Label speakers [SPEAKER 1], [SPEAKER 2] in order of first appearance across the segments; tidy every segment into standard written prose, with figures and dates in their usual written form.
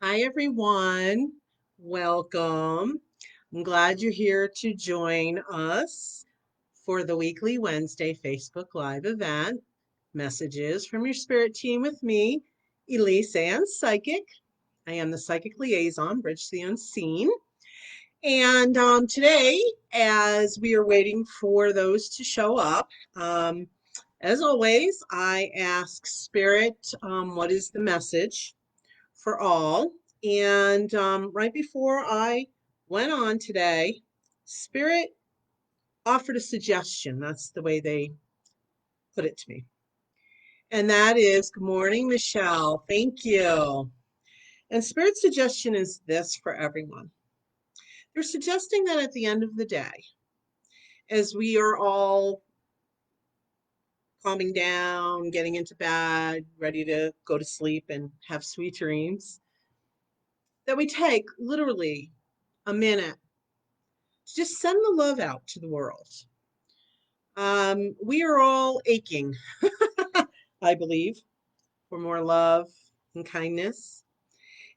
[SPEAKER 1] Hi, everyone. Welcome. I'm glad you're here to join us for the weekly Wednesday Facebook Live event. Messages from your spirit team with me, Elyse Ann Psychic. I am the Psychic Liaison, Bridge to the Unseen. And today, as we are waiting for those to show up, as always, I ask Spirit, what is the message for all? And right before I went on today, Spirit offered a suggestion. That's the way they put it to me. And that is, good morning, Michelle. Thank you. And Spirit's suggestion is this for everyone. They're suggesting that at the end of the day, as we are all calming down, getting into bed, ready to go to sleep and have sweet dreams, that we take literally a minute to just send the love out to the world. We are all aching, I believe, for more love and kindness.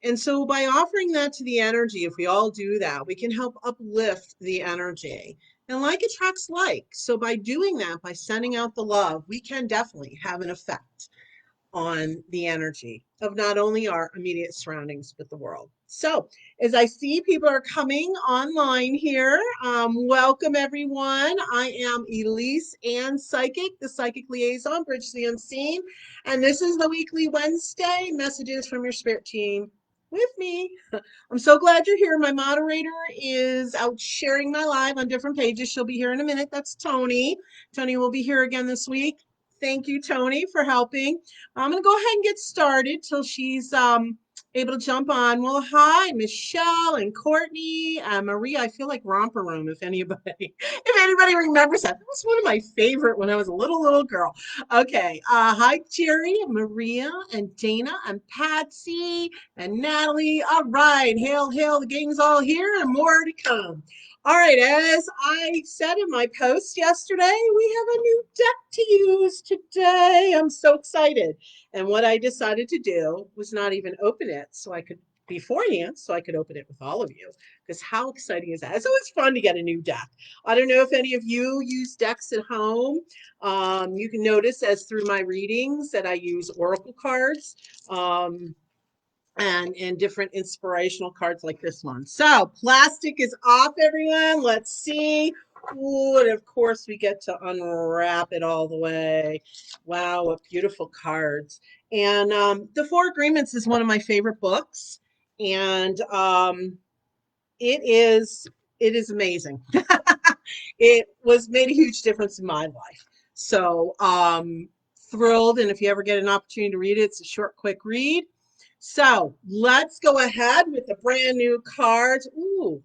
[SPEAKER 1] And so by offering that to the energy, if we all do that, we can help uplift the energy. And like attracts like. So by doing that, by sending out the love, we can definitely have an effect on the energy of not only our immediate surroundings, but the world. So as I see people are coming online here, welcome everyone. I am Elyse Ann Psychic, the Psychic Liaison, Bridge to the Unseen. And this is the weekly Wednesday messages from your spirit team with me. I'm so glad you're here. My moderator is out sharing my live on different pages. She'll be here in a minute. That's Tony. Tony will be here again this week. Thank you, Tony, for helping. I'm going to go ahead and get started till she's able to jump on. Well, hi, Michelle and Courtney and Maria. I feel like Romper Room, if anybody remembers that. That was one of my favorite when I was a little girl. Okay. Hi, Jerry, Maria, and Dana, and Patsy, and Natalie. All right. Hail, hail. The gang's all here and more to come. All right, as I said in my post yesterday, we have a new deck to use today. I'm so excited. And what I decided to do was not even open it so I could beforehand, so I could open it with all of you. Because how exciting is that? It's always fun to get a new deck. I don't know if any of you use decks at home. You can notice as through my readings that I use oracle cards. And different inspirational cards like this one. So plastic is off, everyone. Let's see. Ooh, and of course we get to unwrap it all the way. Wow, what beautiful cards. And The Four Agreements is one of my favorite books. And it is amazing. It was made a huge difference in my life. So thrilled. And if you ever get an opportunity to read it, it's a short, quick read. So let's go ahead with the brand new cards. Ooh,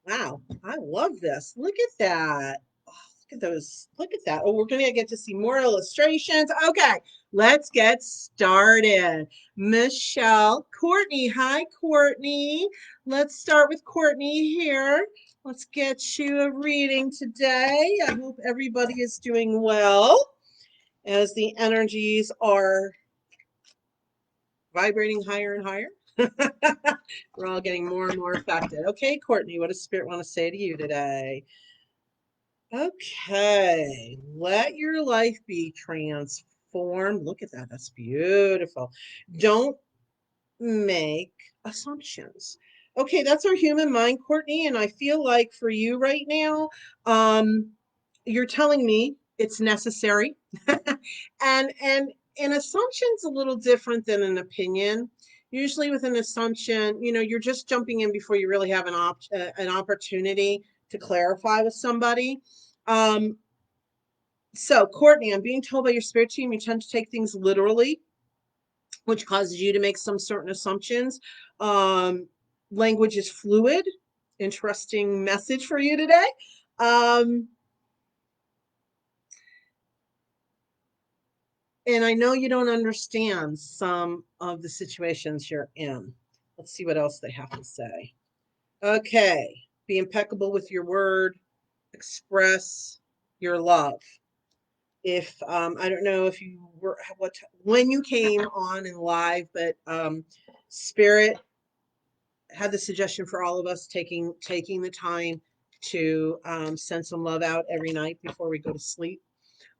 [SPEAKER 1] wow. I love this. Look at that. Oh, look at those. Look at that. Oh, we're going to get to see more illustrations. Okay, let's get started. Michelle, Courtney. Hi, Courtney. Let's start with Courtney here. Let's get you a reading today. I hope everybody is doing well as the energies are vibrating higher and higher. We're all getting more and more affected. Okay, Courtney, what does Spirit want to say to you today? Okay, let your life be transformed. Look at that. That's beautiful. Don't make assumptions. Okay, that's our human mind, Courtney. And I feel like for you right now, you're telling me it's necessary. and an assumption's a little different than an opinion. Usually with an assumption, you're just jumping in before you really have an opportunity to clarify with somebody. So Courtney, I'm being told by your spirit team you tend to take things literally, which causes you to make some certain assumptions. Language is fluid. Interesting message for you today. And I know you don't understand some of the situations you're in. Let's see what else they have to say. Okay. Be impeccable with your word. Express your love. If I don't know if you were when you came on in live, but Spirit had the suggestion for all of us taking the time to send some love out every night before we go to sleep.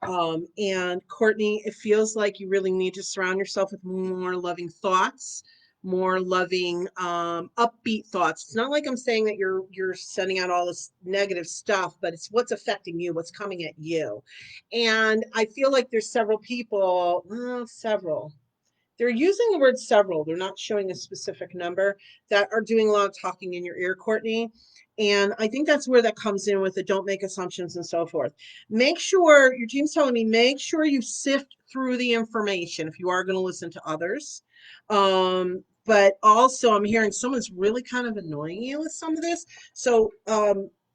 [SPEAKER 1] And Courtney, it feels like you really need to surround yourself with more loving thoughts, more loving, upbeat thoughts. It's not like I'm saying that you're sending out all this negative stuff, but it's what's affecting you, what's coming at you. And I feel like there's several people, several. They're using the word several. They're not showing a specific number that are doing a lot of talking in your ear, Courtney. And I think that's where that comes in with the don't make assumptions and so forth. Make sure, your team's telling me, make sure you sift through the information if you are going to listen to others. But also, I'm hearing someone's really kind of annoying you with some of this. So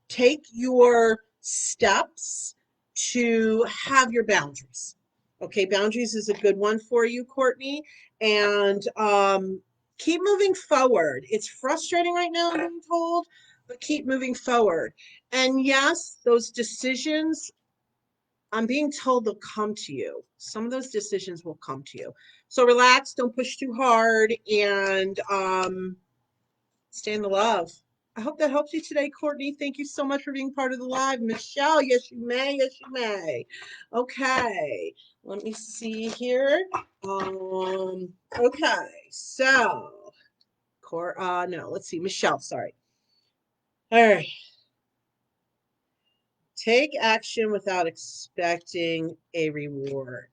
[SPEAKER 1] take your steps to have your boundaries. Okay, boundaries is a good one for you, Courtney. And keep moving forward. It's frustrating right now, I'm being told, but keep moving forward. And yes, those decisions, I'm being told they'll come to you. Some of those decisions will come to you. So relax, don't push too hard, and stay in the love. I hope that helps you today, Courtney. Thank you so much for being part of the live. Michelle, yes, you may. Yes, you may. Okay, let me see here. Okay, so, no, let's see. Michelle, sorry. All right. Take action without expecting a reward.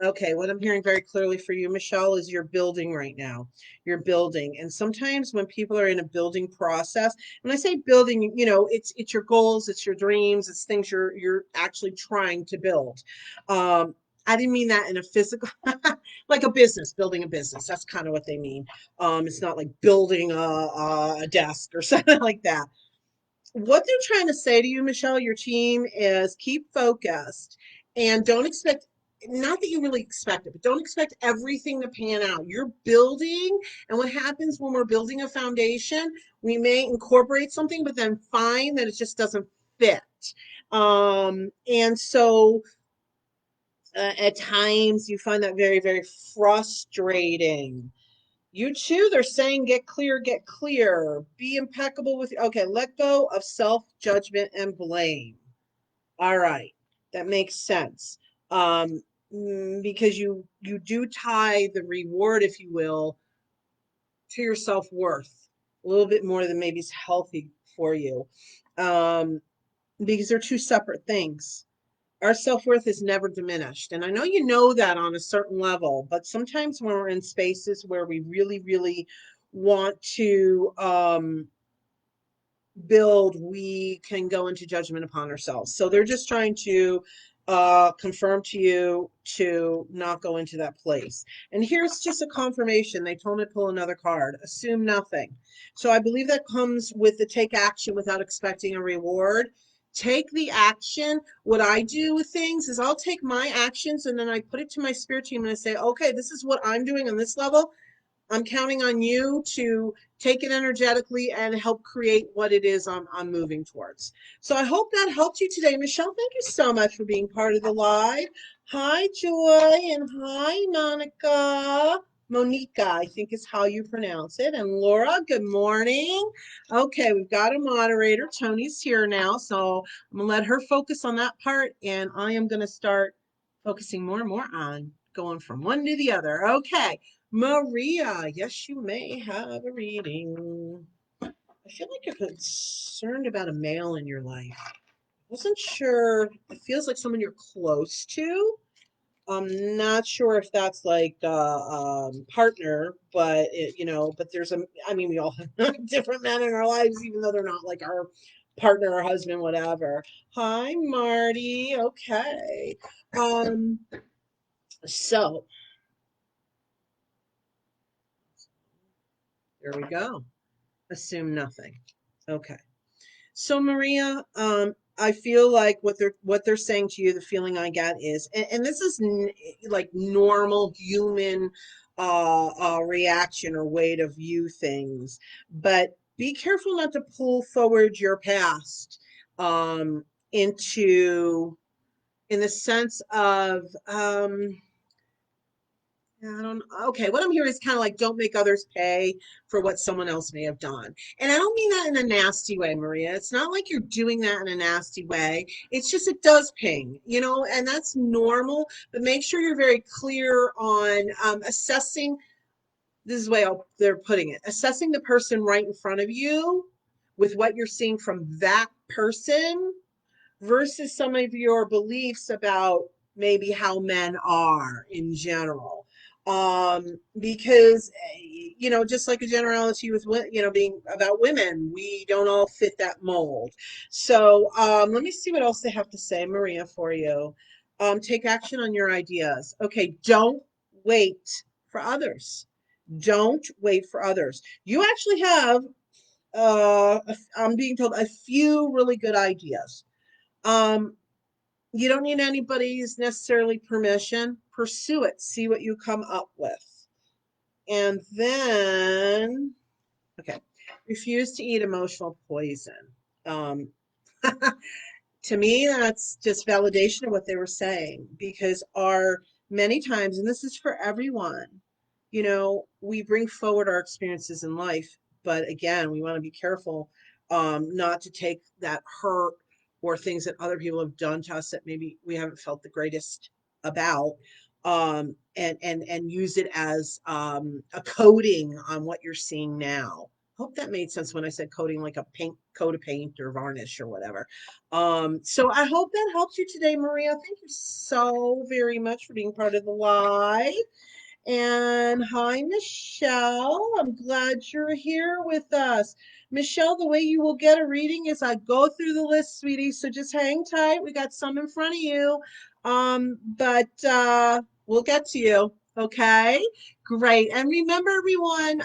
[SPEAKER 1] Okay, what I'm hearing very clearly for you, Michelle, is you're building right now. You're building. And sometimes when people are in a building process, when I say building, it's your goals, it's your dreams, it's things you're actually trying to build. I didn't mean that in a physical, like a business, building a business. That's kind of what they mean. It's not like building a desk or something like that. What they're trying to say to you, Michelle, your team, is keep focused and don't expect, not that you really expect it, but don't expect everything to pan out. You're building, and what happens when we're building a foundation, we may incorporate something, but then find that it just doesn't fit. And so at times you find that very, very frustrating. You too, they're saying get clear, be impeccable with, okay, let go of self-judgment and blame. All right, that makes sense. Because you do tie the reward, if you will, to your self-worth a little bit more than maybe is healthy for you. Because they're two separate things. Our self-worth is never diminished. And I know you know that on a certain level, but sometimes when we're in spaces where we really, really want to build, we can go into judgment upon ourselves. So they're just trying to confirm to you to not go into that place. And here's just a confirmation. They told me to pull another card. Assume nothing. So I believe that comes with the take action without expecting a reward. Take the action. What I do with things is I'll take my actions and then I put it to my spirit team and I say, okay, this is what I'm doing on this level. I'm counting on you to take it energetically and help create what it is I'm moving towards. So I hope that helped you today. Michelle, thank you so much for being part of the live. Hi, Joy, and hi, Monica. Monica, I think is how you pronounce it. And Laura, good morning. Okay, we've got a moderator. Tony's here now, so I'm going to let her focus on that part, and I am going to start focusing more and more on going from one to the other. Okay. Maria, yes, you may have a reading. I feel like you're concerned about a male in your life. I wasn't sure. It feels like someone you're close to. I'm not sure if that's like a partner, but but there's I mean, we all have different men in our lives, even though they're not like our partner or husband, whatever. Hi, Marty. Okay. Um, so there we go. Assume nothing. Okay. So Maria, I feel like what they're saying to you, the feeling I get is, and this is like normal human reaction or way to view things, but be careful not to pull forward your past into in the sense of Yeah, I don't. Okay, what I'm hearing is kind of like don't make others pay for what someone else may have done. And I don't mean that in a nasty way, Maria. It's not like you're doing that in a nasty way. It's just it does ping, and that's normal. But make sure you're very clear on assessing. This is the way they're putting it. Assessing the person right in front of you with what you're seeing from that person versus some of your beliefs about maybe how men are in general. Because, just like a generality with, being about women, we don't all fit that mold. So let me see what else they have to say, Maria, for you. Take action on your ideas. Okay, don't wait for others. Don't wait for others. You actually have, I'm being told, a few really good ideas. Um, you don't need anybody's necessarily permission. Pursue it. See what you come up with. And then, okay, refuse to eat emotional poison. Um, to me, that's just validation of what they were saying because our many times, and this is for everyone, we bring forward our experiences in life, but again, we want to be careful not to take that hurt or things that other people have done to us that maybe we haven't felt the greatest about, and use it as a coating on what you're seeing now. Hope that made sense when I said coating, like a paint coat of paint or varnish or whatever. So I hope that helps you today, Maria. Thank you so very much for being part of the live. And hi, Michelle. I'm glad you're here with us. Michelle, the way you will get a reading is I go through the list, sweetie. So just hang tight. We got some in front of you. But we'll get to you. Okay. Great. And remember, everyone,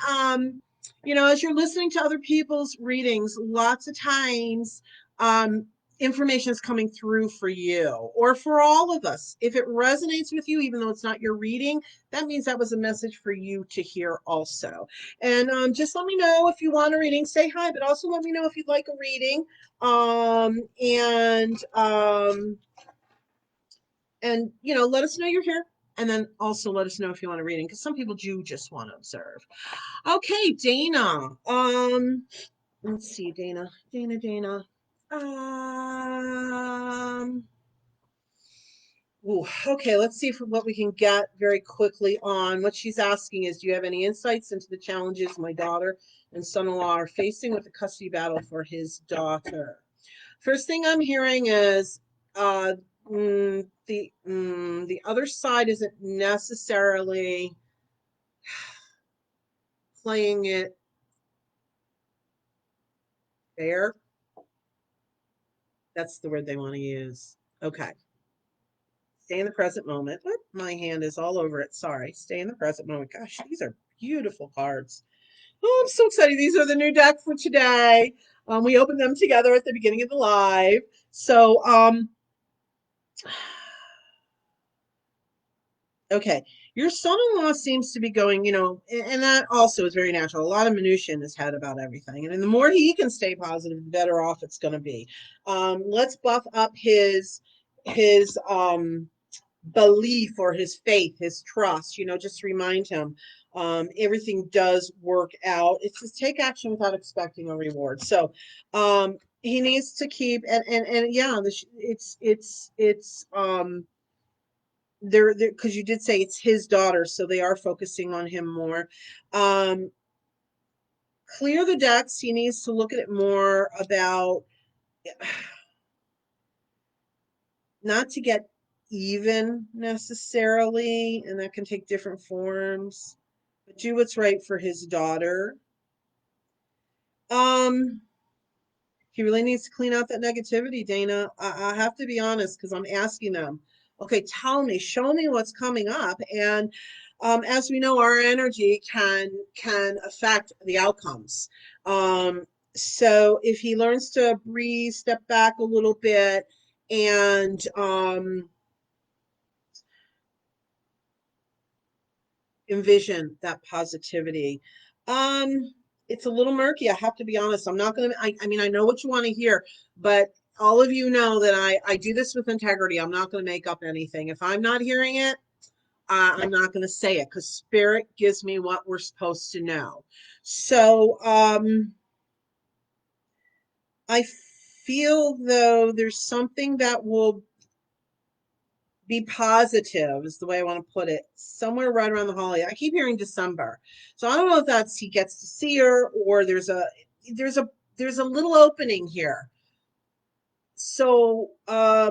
[SPEAKER 1] as you're listening to other people's readings, lots of times, information is coming through for you or for all of us. If it resonates with you, even though it's not your reading, that means that was a message for you to hear also. And just let me know if you want a reading, say hi, but also let me know if you'd like a reading. And let us know you're here. And then also let us know if you want a reading, because some people do just want to observe. Okay, Dana. Let's see, Dana. Um, Ooh, okay, let's see what we can get very quickly on. What she's asking is, do you have any insights into the challenges my daughter and son-in-law are facing with the custody battle for his daughter? First thing I'm hearing is the other side isn't necessarily playing it fair. That's the word they want to use. Okay. Stay in the present moment. Oop, my hand is all over it. Sorry. Stay in the present moment. Gosh, these are beautiful cards. Oh, I'm so excited. These are the new deck for today. We opened them together at the beginning of the live. So, okay. Your son-in-law seems to be going, and that also is very natural. A lot of minutia in his head about everything. And the more he can stay positive, the better off it's going to be. Let's buff up his belief or his faith, his trust, just remind him everything does work out. It's just take action without expecting a reward. So he needs to keep and yeah, it's there because you did say it's his daughter, so they are focusing on him more. Um Clear the decks. He needs to look at it more about not to get even necessarily, and that can take different forms, but do what's right for his daughter. Um, he really needs to clean out that negativity, Dana. I have to be honest because I'm asking them, okay, tell me, show me what's coming up. And as we know, our energy can affect the outcomes. So if he learns to breathe, step back a little bit, and envision that positivity. Um, it's a little murky. I have to be honest. I'm not gonna. I mean, I know what you want to hear, but all of you know that I do this with integrity. I'm not gonna make up anything. If I'm not hearing it, I'm not going to say it because spirit gives me what we're supposed to know. So I feel though there's something that will be positive is the way I want to put it. Somewhere right around the holiday. I keep hearing December. So I don't know if that's he gets to see her or there's a there's a little opening here. So I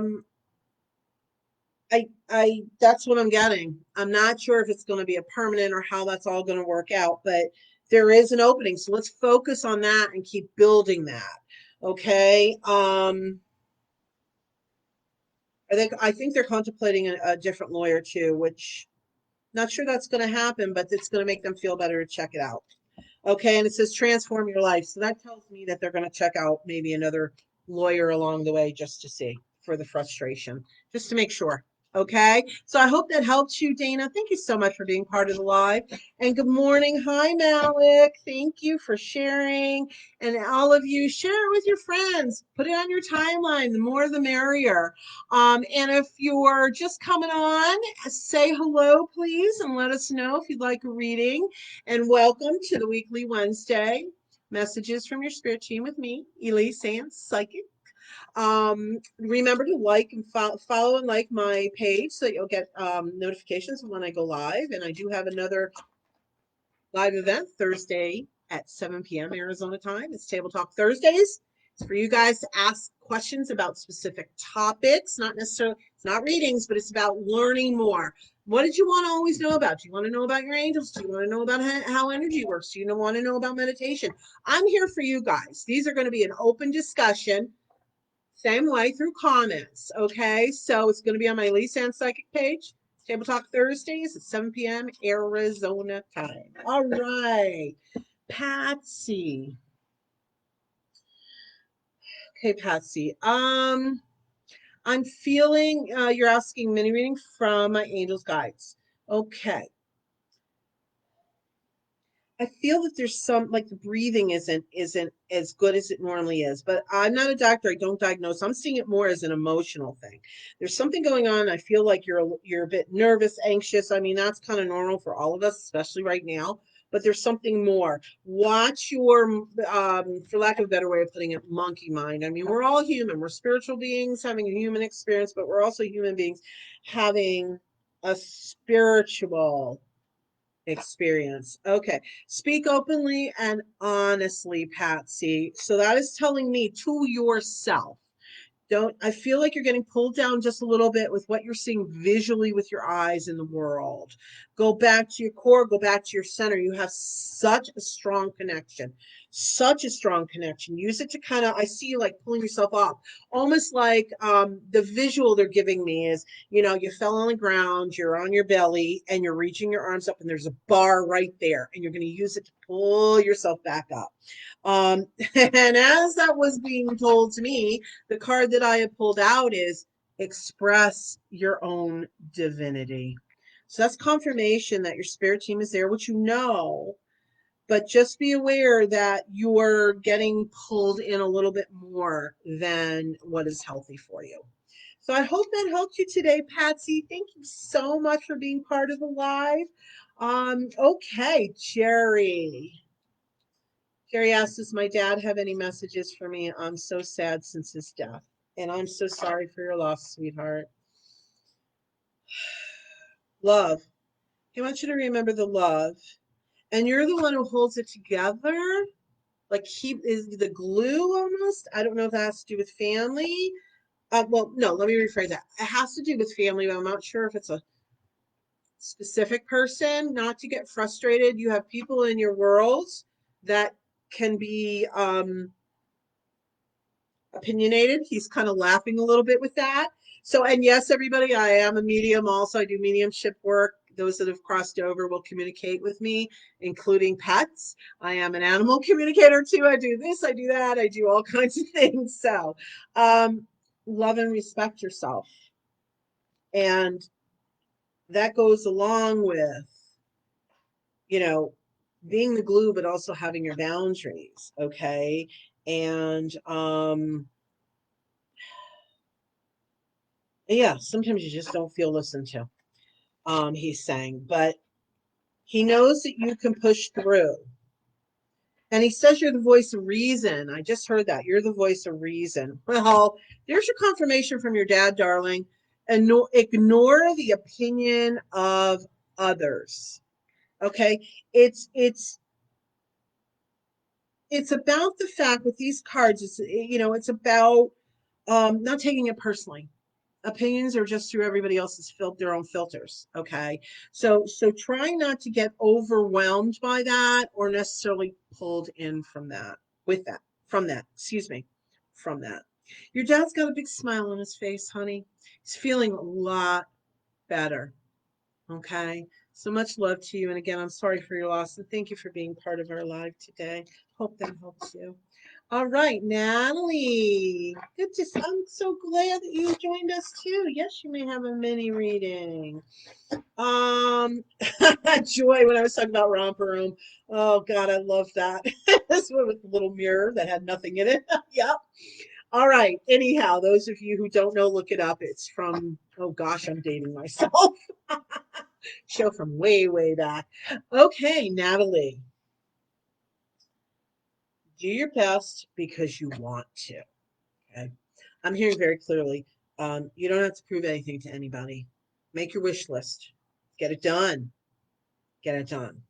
[SPEAKER 1] that's what I'm getting. I'm not sure if it's going to be a permanent or how that's all going to work out, but there is an opening. So let's focus on that and keep building that. Okay. I think they're contemplating a different lawyer too, which not sure that's going to happen, but it's going to make them feel better to check it out. Okay, and it says transform your life. So that tells me that they're going to check out maybe another lawyer along the way just to see for the frustration, just to make sure. Okay, so I hope that helps you, Dana. Thank you so much for being part of the live. And good morning. Hi, Malik. Thank you for sharing. And all of you, share it with your friends. Put it on your timeline. The more, the merrier. And if you're just coming on, say hello, please, and let us know if you'd like a reading. And welcome to the weekly Wednesday messages from your spirit team with me, Elyse Ann Psychic. Remember to like and follow and like my page so that you'll get notifications when I go live. And I do have another live event Thursday at 7 p.m. Arizona time. It's Table Talk Thursdays. It's for you guys to ask questions about specific topics, not necessarily, it's not readings, but it's about learning more. What did you want to always know about? Do you want to know about your angels? Do you want to know about how energy works? Do you want to know about meditation? I'm here for you guys. These are going to be an open discussion, same way through comments. Okay, so it's going to be on my Elyse Ann Psychic page. Table Talk Thursdays at 7 p.m. Arizona time. All right, Patsy. Okay, Patsy. I'm feeling you're asking mini reading from my angels guides. Okay. I feel that there's some like the breathing isn't as good as it normally is, but I'm not a doctor. I don't diagnose. I'm seeing it more as an emotional thing. There's something going on. I feel like you're a bit nervous, anxious. I mean, that's kind of normal for all of us, especially right now. But there's something more. Watch your, for lack of a better way of putting it, monkey mind. I mean, we're all human. We're spiritual beings having a human experience, but we're also human beings having a spiritual experience. Okay. Speak openly and honestly, Patsy. So that is telling me to yourself. Don't I feel like you're getting pulled down just a little bit with what you're seeing visually with your eyes in the world. Go back to your core, go back to your center. You have such a strong connection. Such a strong connection. Use it to kind of I see you like pulling yourself up. Almost like the visual they're giving me is, you fell on the ground, you're on your belly, and you're reaching your arms up, and there's a bar right there, and you're going to use it to pull yourself back up. And as that was being told to me, the card that I have pulled out is express your own divinity. So that's confirmation that your spirit team is there, which but just be aware that you're getting pulled in a little bit more than what is healthy for you. So I hope that helped you today, Patsy. Thank you so much for being part of the live. Okay, Jerry. Jerry asked, does my dad have any messages for me? I'm so sad since his death. And I'm so sorry for your loss, sweetheart. Love. He wants you to remember the love. And you're the one who holds it together. Like he is the glue almost. I don't know if that has to do with family. Well, no, let me rephrase that. It has to do with family, but I'm not sure if it's a specific person. Not to get frustrated. You have people in your world that can be opinionated. He's kind of laughing a little bit with that. So, and yes, everybody, I am a medium also. I do mediumship work. Those that have crossed over will communicate with me, including pets. I am an animal communicator too. I do this, I do that, I do all kinds of things. So, love and respect yourself. And that goes along with, you know, being the glue, but also having your boundaries. Okay. And, yeah, sometimes you just don't feel listened to. he's saying, but he knows that you can push through. And he says you're the voice of reason. I just heard that. You're the voice of reason. Well, there's your confirmation from your dad, darling. And no, ignore the opinion of others. Okay? It's it's about the fact with these cards, it's about not taking it personally. Opinions are just through everybody else's their own filters. Okay, so try not to get overwhelmed by that or necessarily pulled in from that with that from that excuse me from that. Your dad's got a big smile on his face, honey. He's feeling a lot better. Okay, so much love to you, and again, I'm sorry for your loss, and thank you for being part of our live today. Hope that helps you. All right, Natalie. I'm so glad that you joined us too. Yes, you may have a mini reading. Joy, when I was talking about romper room. Oh God, I love that. This one with the little mirror that had nothing in it. Yep. All right. Anyhow, those of you who don't know, look it up. It's from, oh gosh, I'm dating myself. Show from way, way back. Okay, Natalie, do your best because you want to. Okay. I'm hearing very clearly. You don't have to prove anything to anybody. Make your wish list. Get it done. Get it done.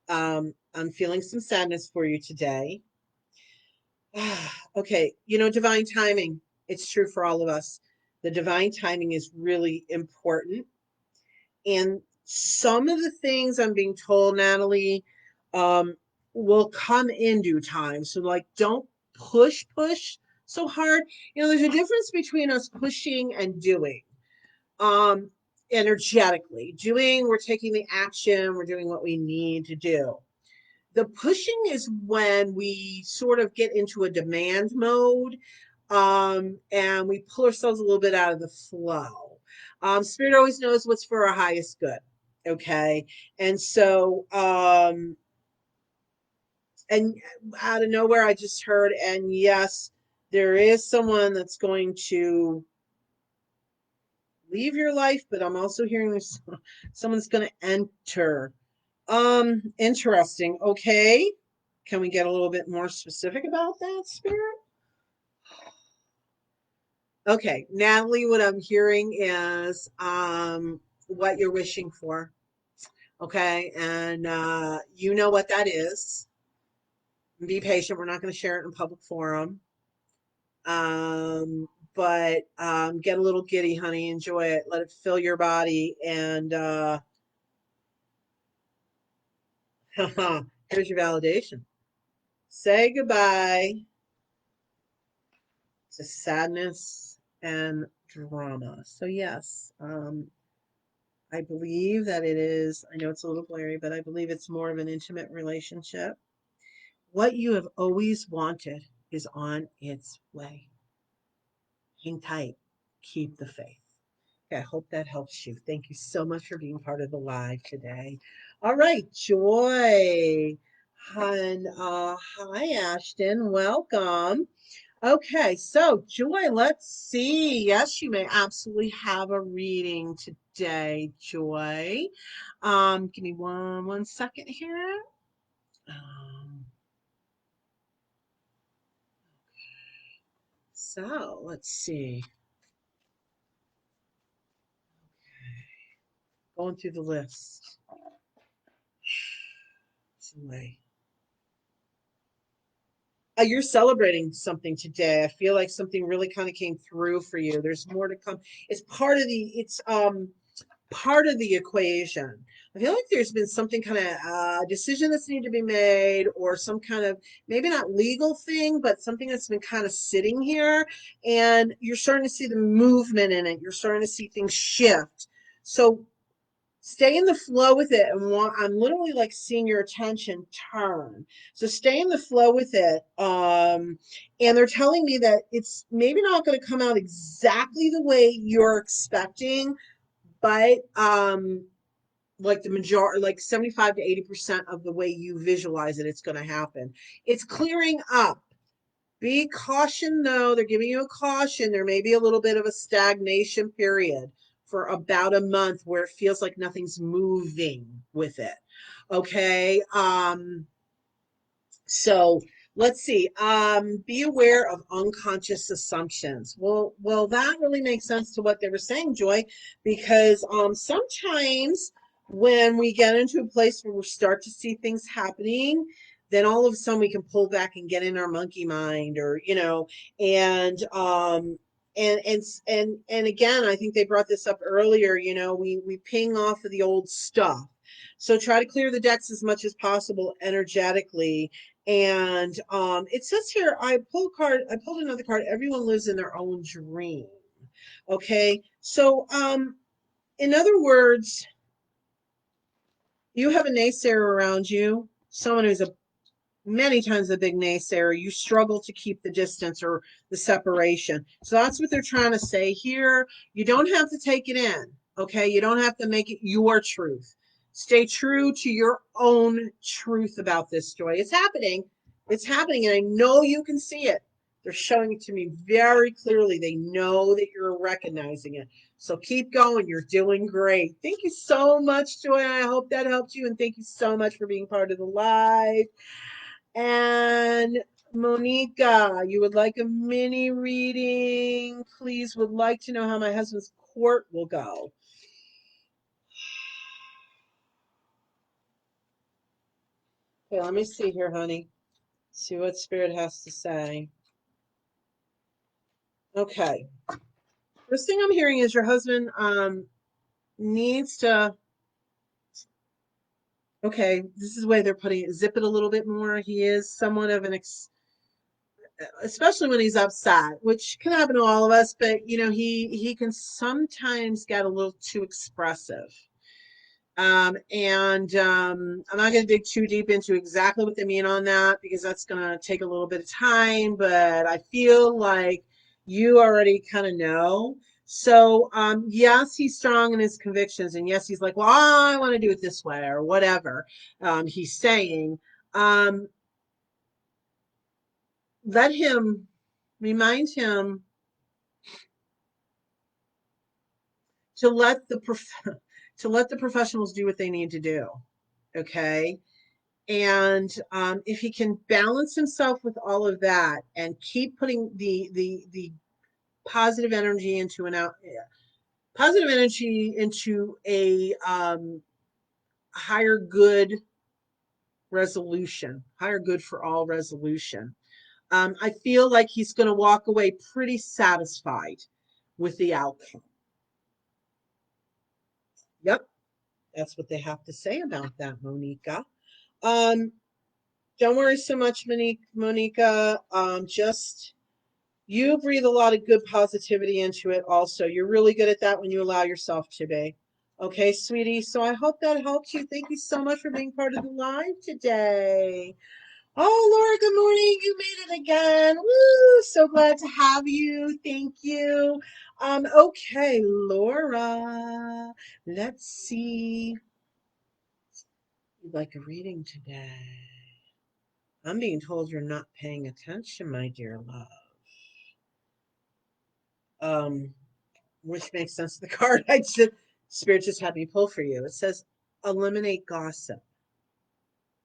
[SPEAKER 1] I'm feeling some sadness for you today. Okay, divine timing. It's true for all of us. The divine timing is really important. And some of the things I'm being told, Natalie, um, will come in due time. So, like, don't push so hard. There's a difference between us pushing and doing. Um, Energetically, doing, we're taking the action, we're doing what we need to do. The pushing is when we sort of get into a demand mode, and we pull ourselves a little bit out of the flow. Spirit always knows what's for our highest good. Okay. And so, and out of nowhere, I just heard, and yes, there is someone that's going to leave your life, but I'm also hearing there's someone's going to enter. Interesting. Okay. Can we get a little bit more specific about that, Spirit? Okay, Natalie, what I'm hearing is what you're wishing for. Okay, and you know what that is. Be patient. We're not going to share it in a public forum. But get a little giddy, honey. Enjoy it. Let it fill your body. And here's your validation. Say goodbye to sadness and drama. So yes, I believe that it is, I know it's a little blurry, but I believe it's more of an intimate relationship. What you have always wanted is on its way. Hang tight. Keep the faith. Okay, I hope that helps you. Thank you so much for being part of the live today. All right, Joy. Hi, Ashton. Welcome. Okay, so Joy, let's see. Yes, you may absolutely have a reading today, Joy. Give me one second here. So let's see. Going through the list. Joy. You're celebrating something today. I feel like something really kind of came through for you. There's more to come. It's part of the equation. I feel like there's been something kind of decision that's needed to be made, or some kind of maybe not legal thing, but something that's been kind of sitting here, and you're starting to see the movement in it. You're starting to see things shift. So stay in the flow with it, and I'm literally like seeing your attention turn. So stay in the flow with it. And they're telling me that it's maybe not going to come out exactly the way you're expecting, but like the majority, like 75 to 80% of the way you visualize it, it's going to happen. It's clearing up. Be caution though. They're giving you a caution. There may be a little bit of a stagnation period for about a month where it feels like nothing's moving with it. Okay. So let's see. Be aware of unconscious assumptions. Well, that really makes sense to what they were saying, Joy, because sometimes when we get into a place where we start to see things happening, then all of a sudden we can pull back and get in our monkey mind, or and and again, I think they brought this up earlier. We ping off of the old stuff. So try to clear the decks as much as possible energetically. And it says here, I pulled another card. Everyone lives in their own dream. Okay. So in other words, you have a naysayer around you, someone who's many times a big naysayer. You struggle to keep the distance or the separation. So that's what they're trying to say here. You don't have to take it in. Okay. You don't have to make it your truth. Stay true to your own truth about this, Joy. It's happening. It's happening. And I know you can see it. They're showing it to me very clearly. They know that you're recognizing it. So keep going. You're doing great. Thank you so much, Joy. I hope that helped you. And thank you so much for being part of the live. And Monica, you would like a mini reading? Please, would like to know how my husband's court will go. Okay, let me see here, honey. See what Spirit has to say. Okay. First thing I'm hearing is your husband needs to, okay, this is the way they're putting it, zip it a little bit more. He is somewhat of an especially when he's upset, which can happen to all of us, but he can sometimes get a little too expressive. And I'm not going to dig too deep into exactly what they mean on that, because that's going to take a little bit of time, but I feel like you already kind of know. So yes, he's strong in his convictions, and yes, he's like, well, I want to do it this way, or whatever he's saying. Let him, remind him to let the to let the professionals do what they need to do. Okay. And if he can balance himself with all of that and keep putting the positive energy into positive energy into a higher good resolution, higher good for all resolution, I feel like he's going to walk away pretty satisfied with the outcome. Yep, that's what they have to say about that, Monica. Um, don't worry so much, Monica. Just you breathe a lot of good positivity into it also. You're really good at that when you allow yourself to be. Okay, sweetie. So I hope that helped you. Thank you so much for being part of the live today. Oh, Laura, good morning. You made it again. Woo! So glad to have you. Thank you. Okay, Laura. Let's see. You'd like a reading today. I'm being told you're not paying attention, my dear love. Which makes sense to the card. Spirit just had me pull for you. It says eliminate gossip.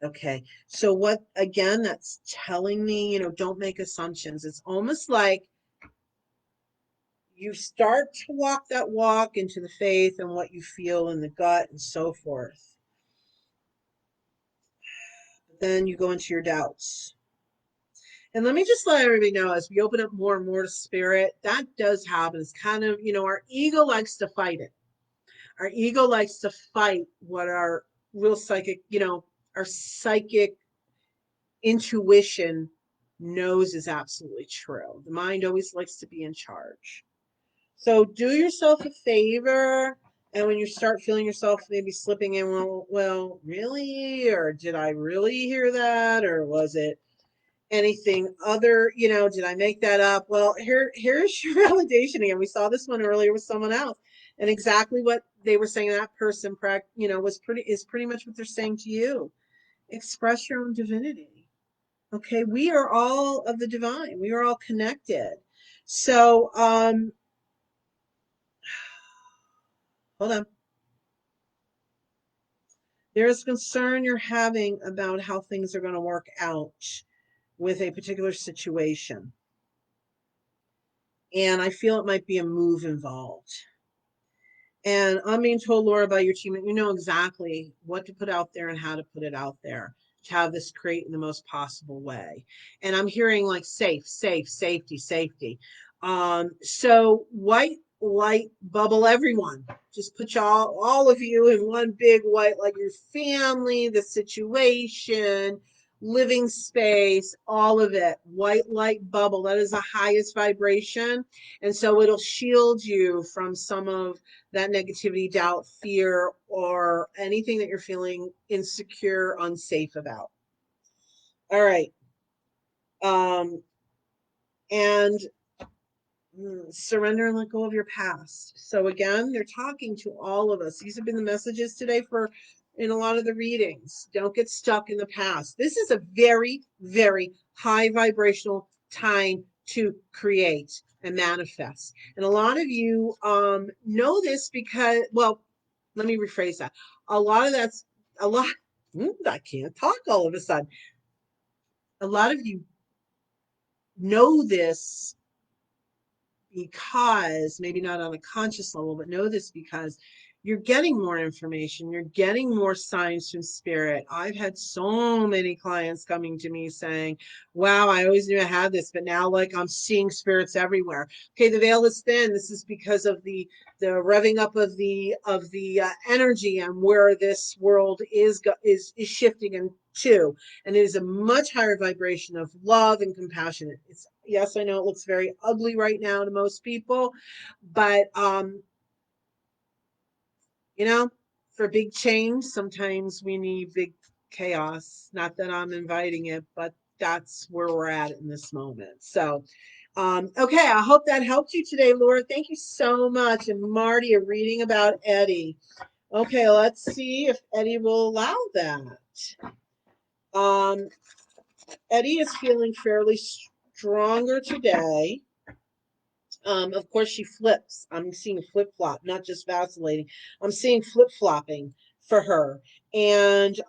[SPEAKER 1] Okay. So what again that's telling me, don't make assumptions. It's almost like you start to walk that walk into the faith and what you feel in the gut and so forth. But then you go into your doubts. And let me just let everybody know, as we open up more and more to spirit, that does happen. It's kind of, our ego likes to fight it. Our ego likes to fight what our real psychic, our psychic intuition knows is absolutely true. The mind always likes to be in charge. So do yourself a favor. And when you start feeling yourself maybe slipping in, well, really? Or did I really hear that? Or was it anything other, did I make that up? Well, here's your validation again. We saw this one earlier with someone else, and exactly what they were saying, that person is pretty much what they're saying to you. Express your own divinity. Okay, we are all of the divine. We are all connected. So Hold on. There's concern you're having about how things are going to work out with a particular situation. And I feel it might be a move involved. And I'm being told, Laura, by your team that you know exactly what to put out there and how to put it out there to have this create in the most possible way. And I'm hearing like safe, safe, safety, safety. So white light bubble everyone. Just put y'all, all of you in one big white, like your family, the situation, living space, all of it. White light bubble. That is the highest vibration. And so it'll shield you from some of that negativity, doubt, fear, or anything that you're feeling insecure, unsafe about. All right. And surrender and let go of your past. So again, they're talking to all of us. These have been the messages today for in a lot of the readings. Don't get stuck in the past. This is a very, very high vibrational time to create and manifest. And a lot of you know this because, well, let me rephrase that. A lot of that's a lot. I can't talk all of a sudden. A lot of you know this because maybe not on a conscious level, but know this because you're getting more information, you're getting more signs from spirit. I've had so many clients coming to me saying, wow, I always knew I had this, but now like I'm seeing spirits everywhere. Okay, the veil is thin. This is because of the revving up of the energy and where this world is shifting into, and it is a much higher vibration of love and compassion. It's, yes, I know it looks very ugly right now to most people, but you know, for big change, sometimes we need big chaos. Not that I'm inviting it, but that's where we're at in this moment. So, okay, I hope that helped you today, Laura. Thank you so much. And Marty, a reading about Eddie. Okay, let's see if Eddie will allow that. Um, Eddie is feeling fairly stronger today. Of course, she flips. I'm seeing flip flop, not just vacillating. I'm seeing flip flopping for her. And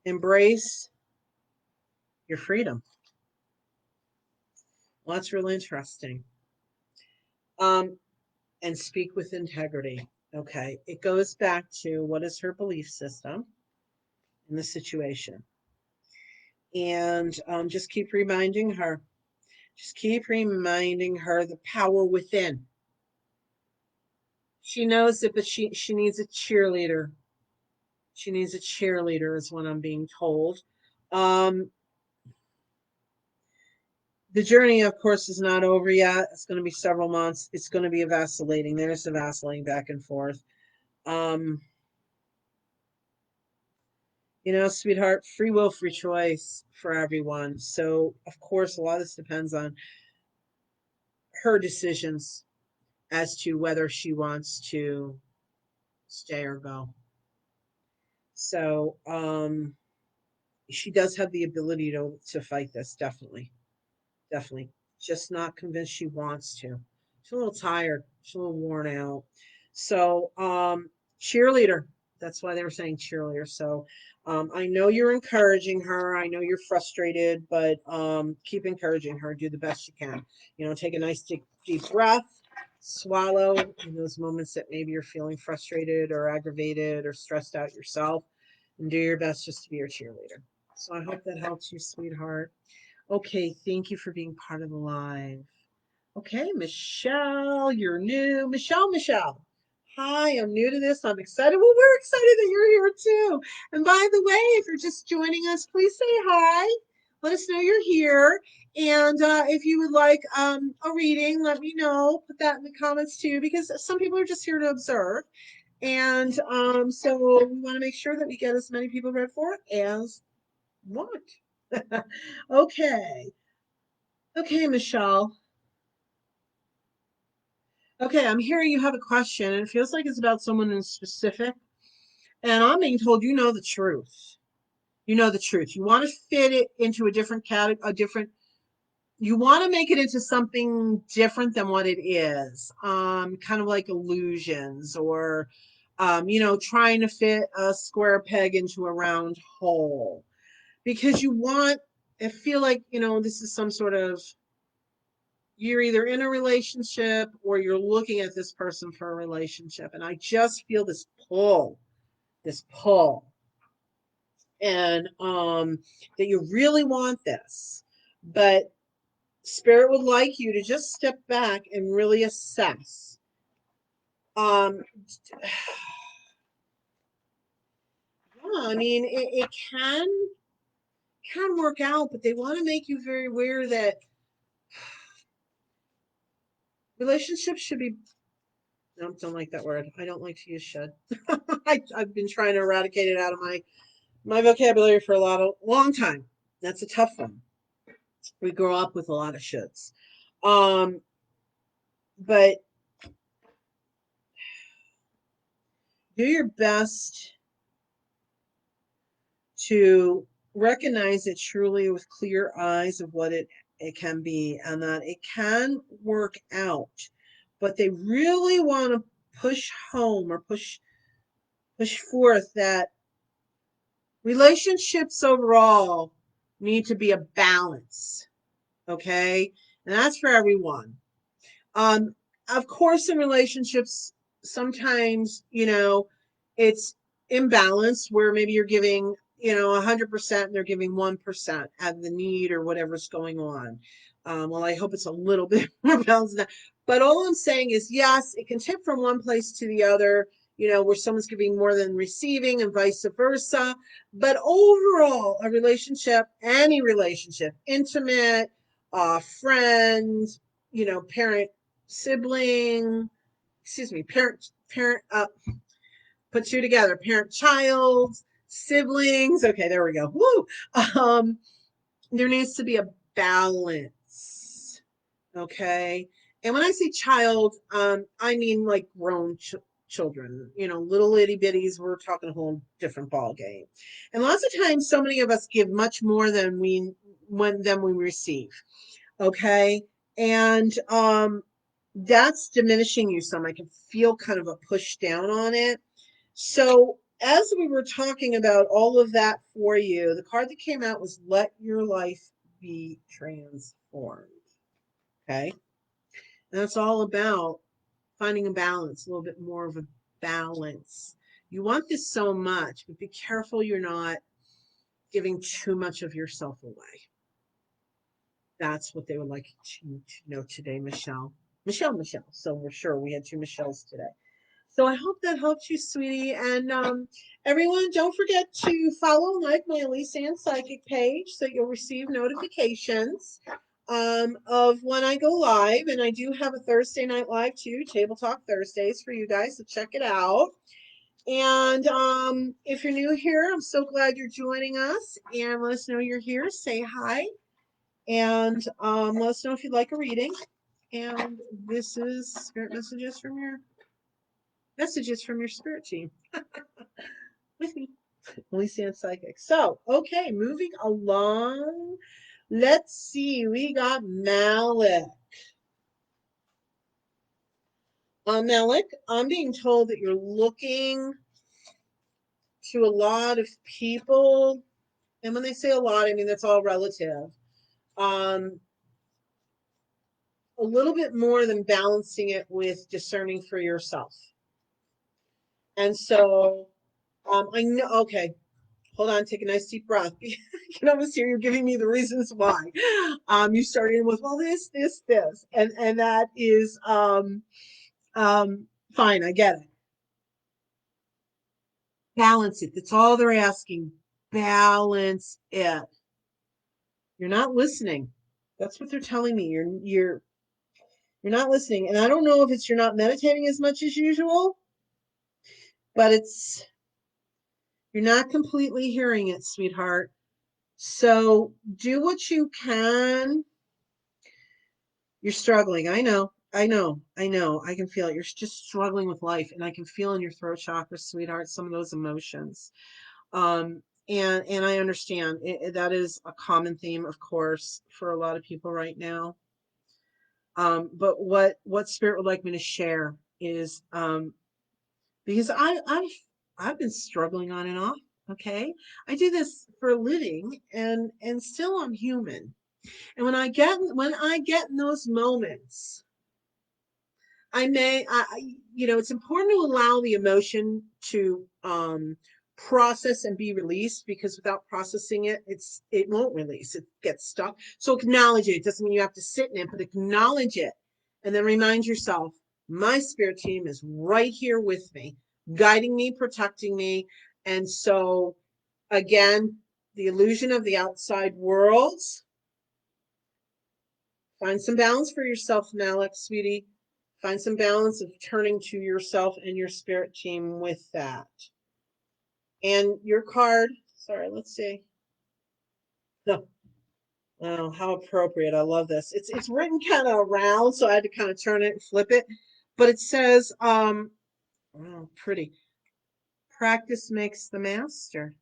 [SPEAKER 1] embrace your freedom. Well, that's really interesting. Um, and speak with integrity. Okay. It goes back to what is her belief system in the situation. And just keep reminding her. Just keep reminding her the power within. She knows it, but she needs a cheerleader. She needs a cheerleader, is what I'm being told. Um, the journey, of course, is not over yet. It's going to be several months. It's going to be a vacillating. There's a vacillating back and forth. Um, you know, sweetheart, free will, free choice for everyone. So, of course, a lot of this depends on her decisions as to whether she wants to stay or go. So, she does have the ability to fight this, definitely. Definitely. Just not convinced she wants to. She's a little tired. She's a little worn out. So, cheerleader. That's why they were saying cheerleader. So, I know you're encouraging her. I know you're frustrated, but keep encouraging her. Do the best you can. You know, take a nice deep breath, swallow in those moments that maybe you're feeling frustrated or aggravated or stressed out yourself, and do your best just to be your cheerleader. So, I hope that helps you, sweetheart. Okay, thank you for being part of the live. Okay, Michelle, you're new. Michelle. Hi, I'm new to this. I'm excited. Well, we're excited that you're here too. And by the way, if you're just joining us, please say hi. Let us know you're here. And if you would like a reading, let me know. Put that in the comments too, because some people are just here to observe. And so we want to make sure that we get as many people read for it as want. Okay. Okay, Michelle. Okay, I'm hearing you have a question, and it feels like it's about someone in specific. And I'm being told you know the truth. You know the truth. You want to fit it into a different category, a different you want to make it into something different than what it is, kind of like illusions, or trying to fit a square peg into a round hole, because you want I feel like, this is some sort of, you're either in a relationship or you're looking at this person for a relationship. And I just feel this pull, and that you really want this. But Spirit would like you to just step back and really assess. Um, yeah, I mean, it can work out, but they want to make you very aware that relationships should be. No, don't like that word. I don't like to use should. I've been trying to eradicate it out of my vocabulary for a long time. That's a tough one. We grow up with a lot of shoulds. Um, but do your best to recognize it truly with clear eyes of what it can be, and that it can work out. But they really want to push home, or push forth, that relationships overall need to be a balance. Okay. And that's for everyone. Um, of course, in relationships, sometimes, it's imbalance, where maybe you're giving, 100% and they're giving 1% of the need or whatever's going on. Well, I hope it's a little bit more balanced than that. But all I'm saying is, yes, it can tip from one place to the other, where someone's giving more than receiving and vice versa. But overall, a relationship, any relationship, intimate, friend, parent, sibling, excuse me, parent, put two together, parent, child, siblings. Okay, there we go. Woo! Um, there needs to be a balance. Okay. And when I say child, I mean like grown children, little itty bitties. We're talking a whole different ball game. And lots of times, so many of us give much more than we receive. Okay. And that's diminishing you some. I can feel kind of a push down on it. So as we were talking about all of that for you, the card that came out was Let Your Life Be Transformed. Okay. And that's all about finding a balance, a little bit more of a balance. You want this so much, but be careful you're not giving too much of yourself away. That's what they would like to know today, Michelle. Michelle. So we're sure we had two Michelles today. So I hope that helps you, sweetie. And everyone, don't forget to follow and like my Elyse Ann Psychic page so you'll receive notifications of when I go live. And I do have a Thursday night live too, Table Talk Thursdays for you guys, so check it out. And if you're new here, I'm so glad you're joining us. And let us know you're here. Say hi. And let us know if you'd like a reading. And this is Spirit Messages from your Spirit team with me, Elyse Ann Psychic. So, okay, moving along. Let's see. We got Malik. Malik, I'm being told that you're looking to a lot of people. And when they say a lot, I mean, that's all relative. Um, a little bit more than balancing it with discerning for yourself. And so, I know, okay, hold on, take a nice deep breath. You can almost hear you giving me the reasons why. You started with, well, this, and that is fine. I get it. Balance it. That's all they're asking. Balance it. You're not listening. That's what they're telling me. You're not listening, and I don't know if it's you're not meditating as much as usual, but you're not completely hearing it, sweetheart. So do what you can. You're struggling. I know. I can feel it. You're just struggling with life, and I can feel in your throat chakra, sweetheart, some of those emotions. And I understand that is a common theme, of course, for a lot of people right now. But what Spirit would like me to share is, because I've been struggling on and off. Okay, I do this for a living, and still I'm human. And when I get in those moments, it's important to allow the emotion to process and be released, because without processing it, it won't release. It gets stuck. So acknowledge it. It doesn't mean you have to sit in it, but acknowledge it. And then remind yourself, my spirit team is right here with me, guiding me, protecting me. And so, again, the illusion of the outside world. Find some balance for yourself, Malik, sweetie. Find some balance of turning to yourself and your spirit team with that. And your card, sorry, let's see. No. Oh, how appropriate. I love this. It's written kind of around, so I had to kind of turn it and flip it. But it says, oh, pretty. Practice makes the master.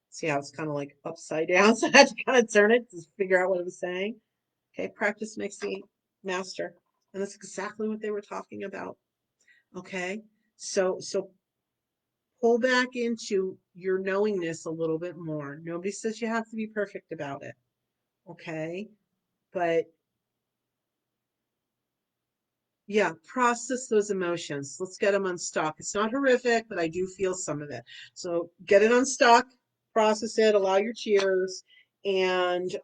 [SPEAKER 1] See how it's kind of like upside down, so I had to kind of turn it to figure out what it was saying. Okay, practice makes the master. And that's exactly what they were talking about. Okay, so pull back into your knowingness a little bit more. Nobody says you have to be perfect about it. Okay, but yeah, process those emotions. Let's get them unstuck. It's not horrific, but I do feel some of it. So get it unstuck, process it, allow your tears, and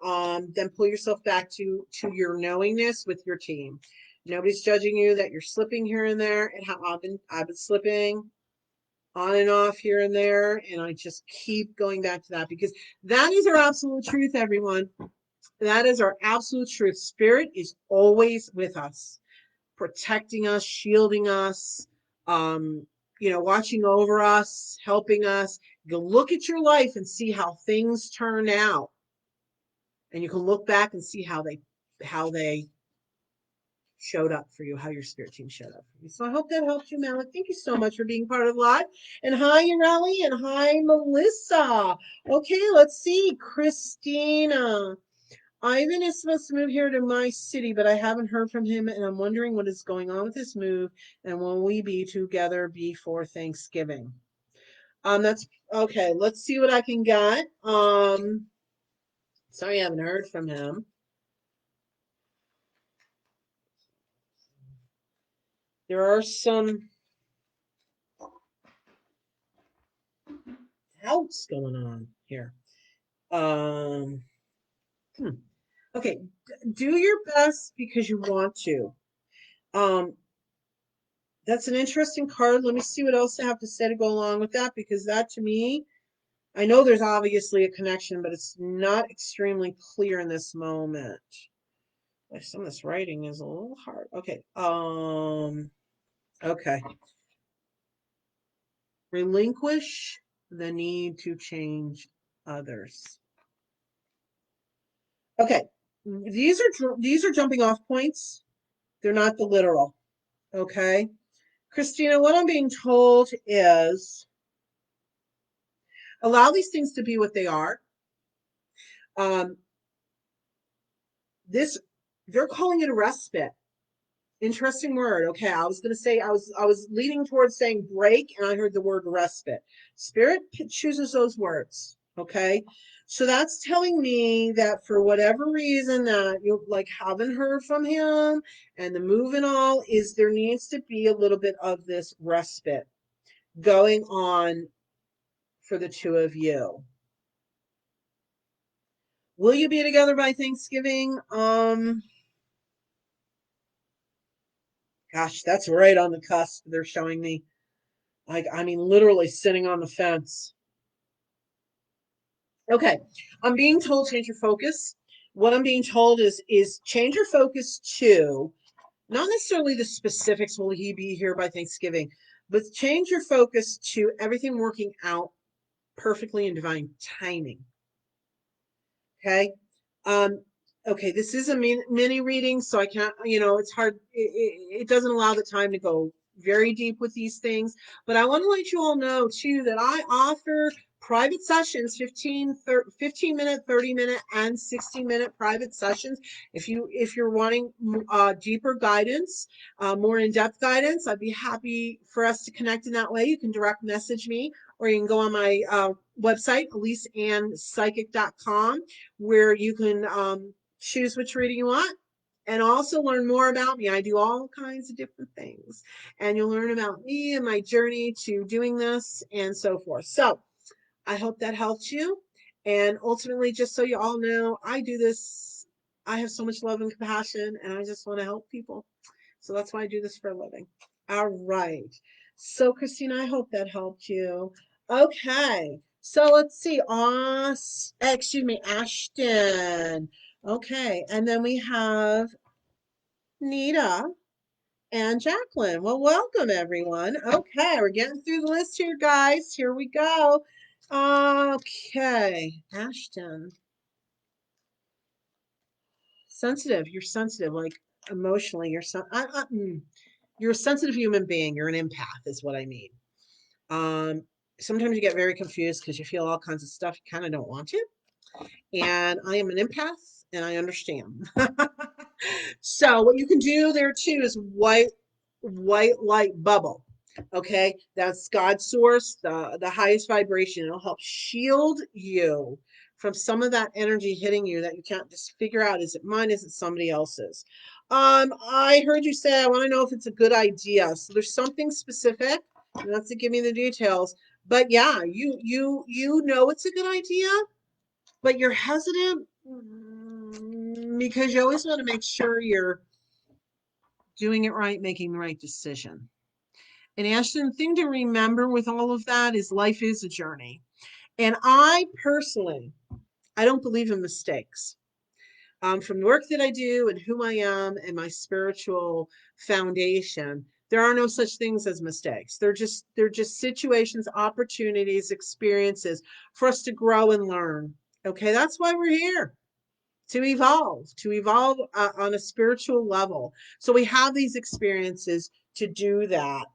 [SPEAKER 1] then pull yourself back to your knowingness with your team. Nobody's judging you that you're slipping here and there, and how I've been slipping on and off here and there, and I just keep going back to that, because that is our absolute truth, everyone. That is our absolute truth. Spirit is always with us, protecting us, shielding us, watching over us, helping us. You can look at your life and see how things turn out, and you can look back and see how they showed up for you, how your spirit team showed up for you. So I hope that helped you, Malik. Thank you so much for being part of live. And hi, Ureli, and hi, Melissa. Okay, let's see. Christina. Ivan is supposed to move here to my city, but I haven't heard from him, and I'm wondering what is going on with his move, and will we be together before Thanksgiving? That's okay. Let's see what I can get. Sorry, I haven't heard from him. There are some doubts going on here. Um, Okay, do your best because you want to. Um, that's an interesting card. Let me see what else I have to say to go along with that, because that to me, I know there's obviously a connection, but it's not extremely clear in this moment. Some of this writing is a little hard. Okay. Okay. Relinquish the need to change others. Okay. These are jumping off points. They're not the literal. Okay. Christina, what I'm being told is allow these things to be what they are. Um, this they're calling it a respite. Interesting word. Okay, I was going to say I was leaning towards saying break, and I heard the word respite. Spirit chooses those words. Okay, so that's telling me that for whatever reason that you like haven't heard from him, and the move and all is there needs to be a little bit of this respite going on for the two of you. Will you be together by Thanksgiving? Gosh, that's right on the cusp. They're showing me. Like, I mean, literally sitting on the fence. Okay, I'm being told change your focus. What I'm being told is change your focus to not necessarily the specifics. Will he be here by Thanksgiving? But change your focus to everything working out perfectly in divine timing. Okay. Um, okay, this is a mini reading, so I can't, it's hard. It doesn't allow the time to go very deep with these things, but I want to let you all know too that I offer private sessions, 15 minute, 30-minute, and 60-minute private sessions. If you're wanting deeper guidance, more in-depth guidance, I'd be happy for us to connect in that way. You can direct message me, or you can go on my website, ElyseAnnPsychic.com, where you can choose which reading you want and also learn more about me. I do all kinds of different things, and you'll learn about me and my journey to doing this and so forth. So I hope that helped you. And ultimately, just so you all know, I do this. I have so much love and compassion, and I just want to help people. So that's why I do this for a living. All right. So, Christina, I hope that helped you. Okay. So let's see. Excuse me, Ashton. Okay. And then we have Nita and Jacqueline. Well, welcome everyone. Okay, we're getting through the list here, guys. Here we go. Okay, Ashton. Sensitive. You're sensitive, like emotionally. You're a sensitive human being. You're an empath, is what I mean. Um, Sometimes you get very confused because you feel all kinds of stuff you kind of don't want to. And I am an empath, and I understand. So what you can do there too is white light bubble. Okay, that's God's source, the highest vibration. It'll help shield you from some of that energy hitting you that you can't just figure out, is it mine, is it somebody else's. I heard you say I want to know if it's a good idea. So there's something specific, and that's to give me the details. But yeah, you know it's a good idea, but you're hesitant because you always want to make sure you're doing it right, making the right decision. And Ashton, the thing to remember with all of that is life is a journey. And I personally, I don't believe in mistakes. From the work that I do and who I am and my spiritual foundation, there are no such things as mistakes. They're just situations, opportunities, experiences for us to grow and learn. Okay, that's why we're here, to evolve on a spiritual level. So we have these experiences to do that.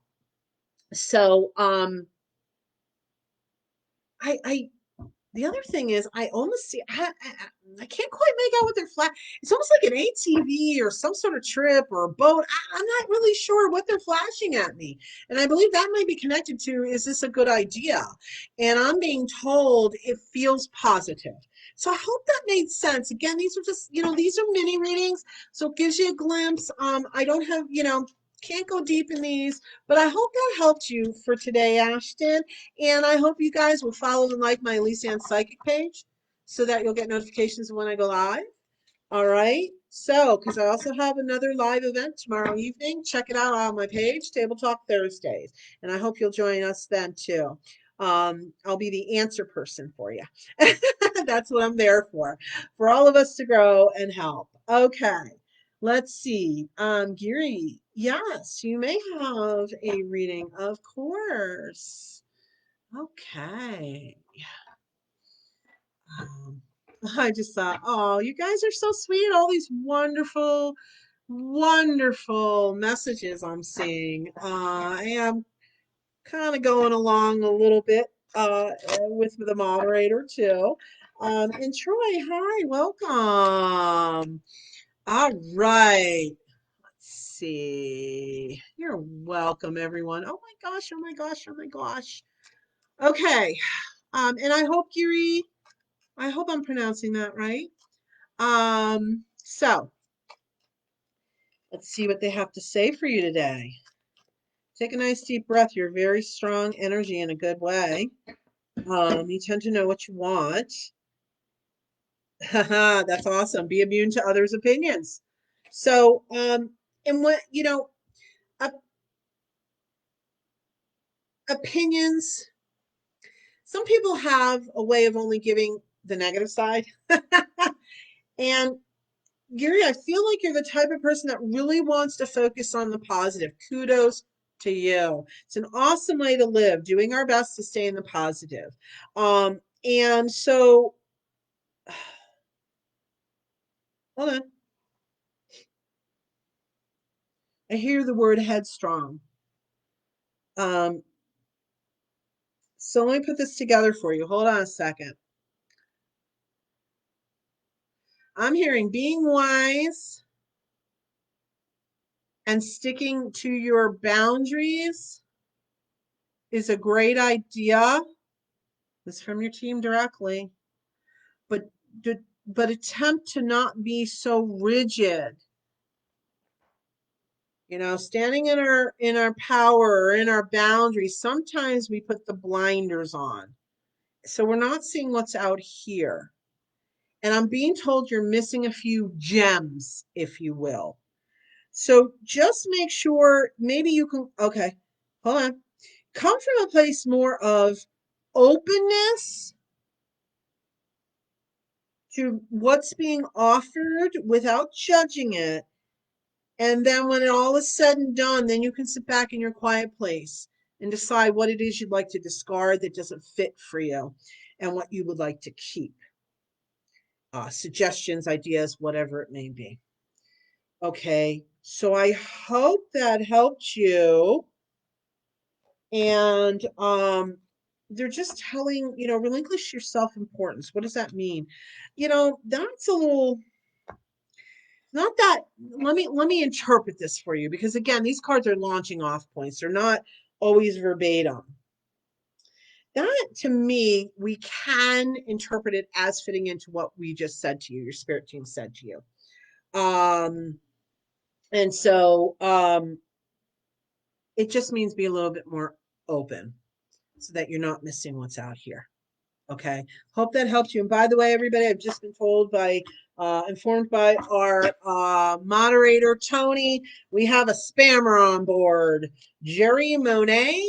[SPEAKER 1] So I the other thing is I almost see I can't quite make out what they're flat. It's almost like an ATV or some sort of trip or a boat. I'm not really sure what they're flashing at me. And I believe that might be connected to, is this a good idea? And I'm being told it feels positive. So I hope that made sense. Again, these are just, these are mini readings. So it gives you a glimpse. I don't have, can't go deep in these, but I hope that helped you for today, Ashton. And I hope you guys will follow and like my Elyse Ann Psychic page so that you'll get notifications when I go live. All right. So, because I also have another live event tomorrow evening. Check it out on my page, Table Talk Thursdays. And I hope you'll join us then too. I'll be the answer person for you. That's what I'm there for all of us to grow and help. Okay. Let's see. Giri, yes, you may have a reading, of course. Okay. Um, I just thought, oh, you guys are so sweet. All these wonderful, wonderful messages I'm seeing. I am kind of going along a little bit with the moderator too. And Troy, hi, welcome. All right. Let's see. You're welcome, everyone. Oh my gosh, oh my gosh, oh my gosh. Okay. And I hope Giri, I hope I'm pronouncing that right. So let's see what they have to say for you today. Take a nice deep breath. You're very strong energy in a good way. You tend to know what you want. That's awesome. Be immune to others' opinions. So, and what, op- opinions, some people have a way of only giving the negative side. And Gary, I feel like you're the type of person that really wants to focus on the positive. Kudos to you. It's an awesome way to live, doing our best to stay in the positive. And so, hold on. I hear the word headstrong. Um, So let me put this together for you. Hold on a second. I'm hearing being wise and sticking to your boundaries is a great idea. This is from your team directly. But but attempt to not be so rigid. You know, standing in our power or in our boundaries, sometimes we put the blinders on. So we're not seeing what's out here. And I'm being told you're missing a few gems, if you will. So just make sure maybe you can, okay, hold on. Come from a place more of openness to what's being offered without judging it. And then when it all is said and done, then you can sit back in your quiet place and decide what it is you'd like to discard that doesn't fit for you and what you would like to keep. Suggestions, ideas, whatever it may be. Okay, so I hope that helped you. And they're just telling, you know, relinquish your self-importance. What does that mean? You know, that's a little not that let me interpret this for you because again, these cards are launching off points. They're not always verbatim. That to me, we can interpret it as fitting into what we just said to you, your spirit team said to you. And so it just means be a little bit more open so that you're not missing what's out here. Okay. Hope that helps you. And by the way, everybody, I've just been told by, informed by our moderator, Tony, we have a spammer on board. Jerry Monet,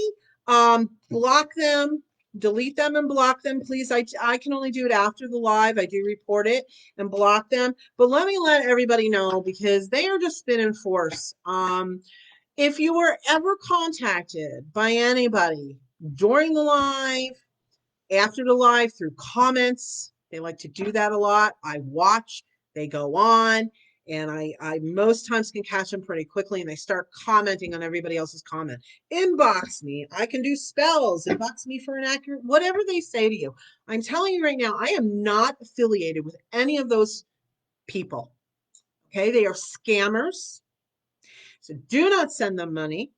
[SPEAKER 1] block them, delete them and block them, please. I can only do it after the live. I do report it and block them. But let me let everybody know because they are just spinning force. If you were ever contacted by anybody during the live, after the live, through comments, they like to do that a lot. I watch, they go on, and I most times can catch them pretty quickly, and they start commenting on everybody else's comment. Inbox me. I can do spells. Inbox me for an accurate, whatever they say to you. I'm telling you right now, I am not affiliated with any of those people. Okay, they are scammers. So do not send them money.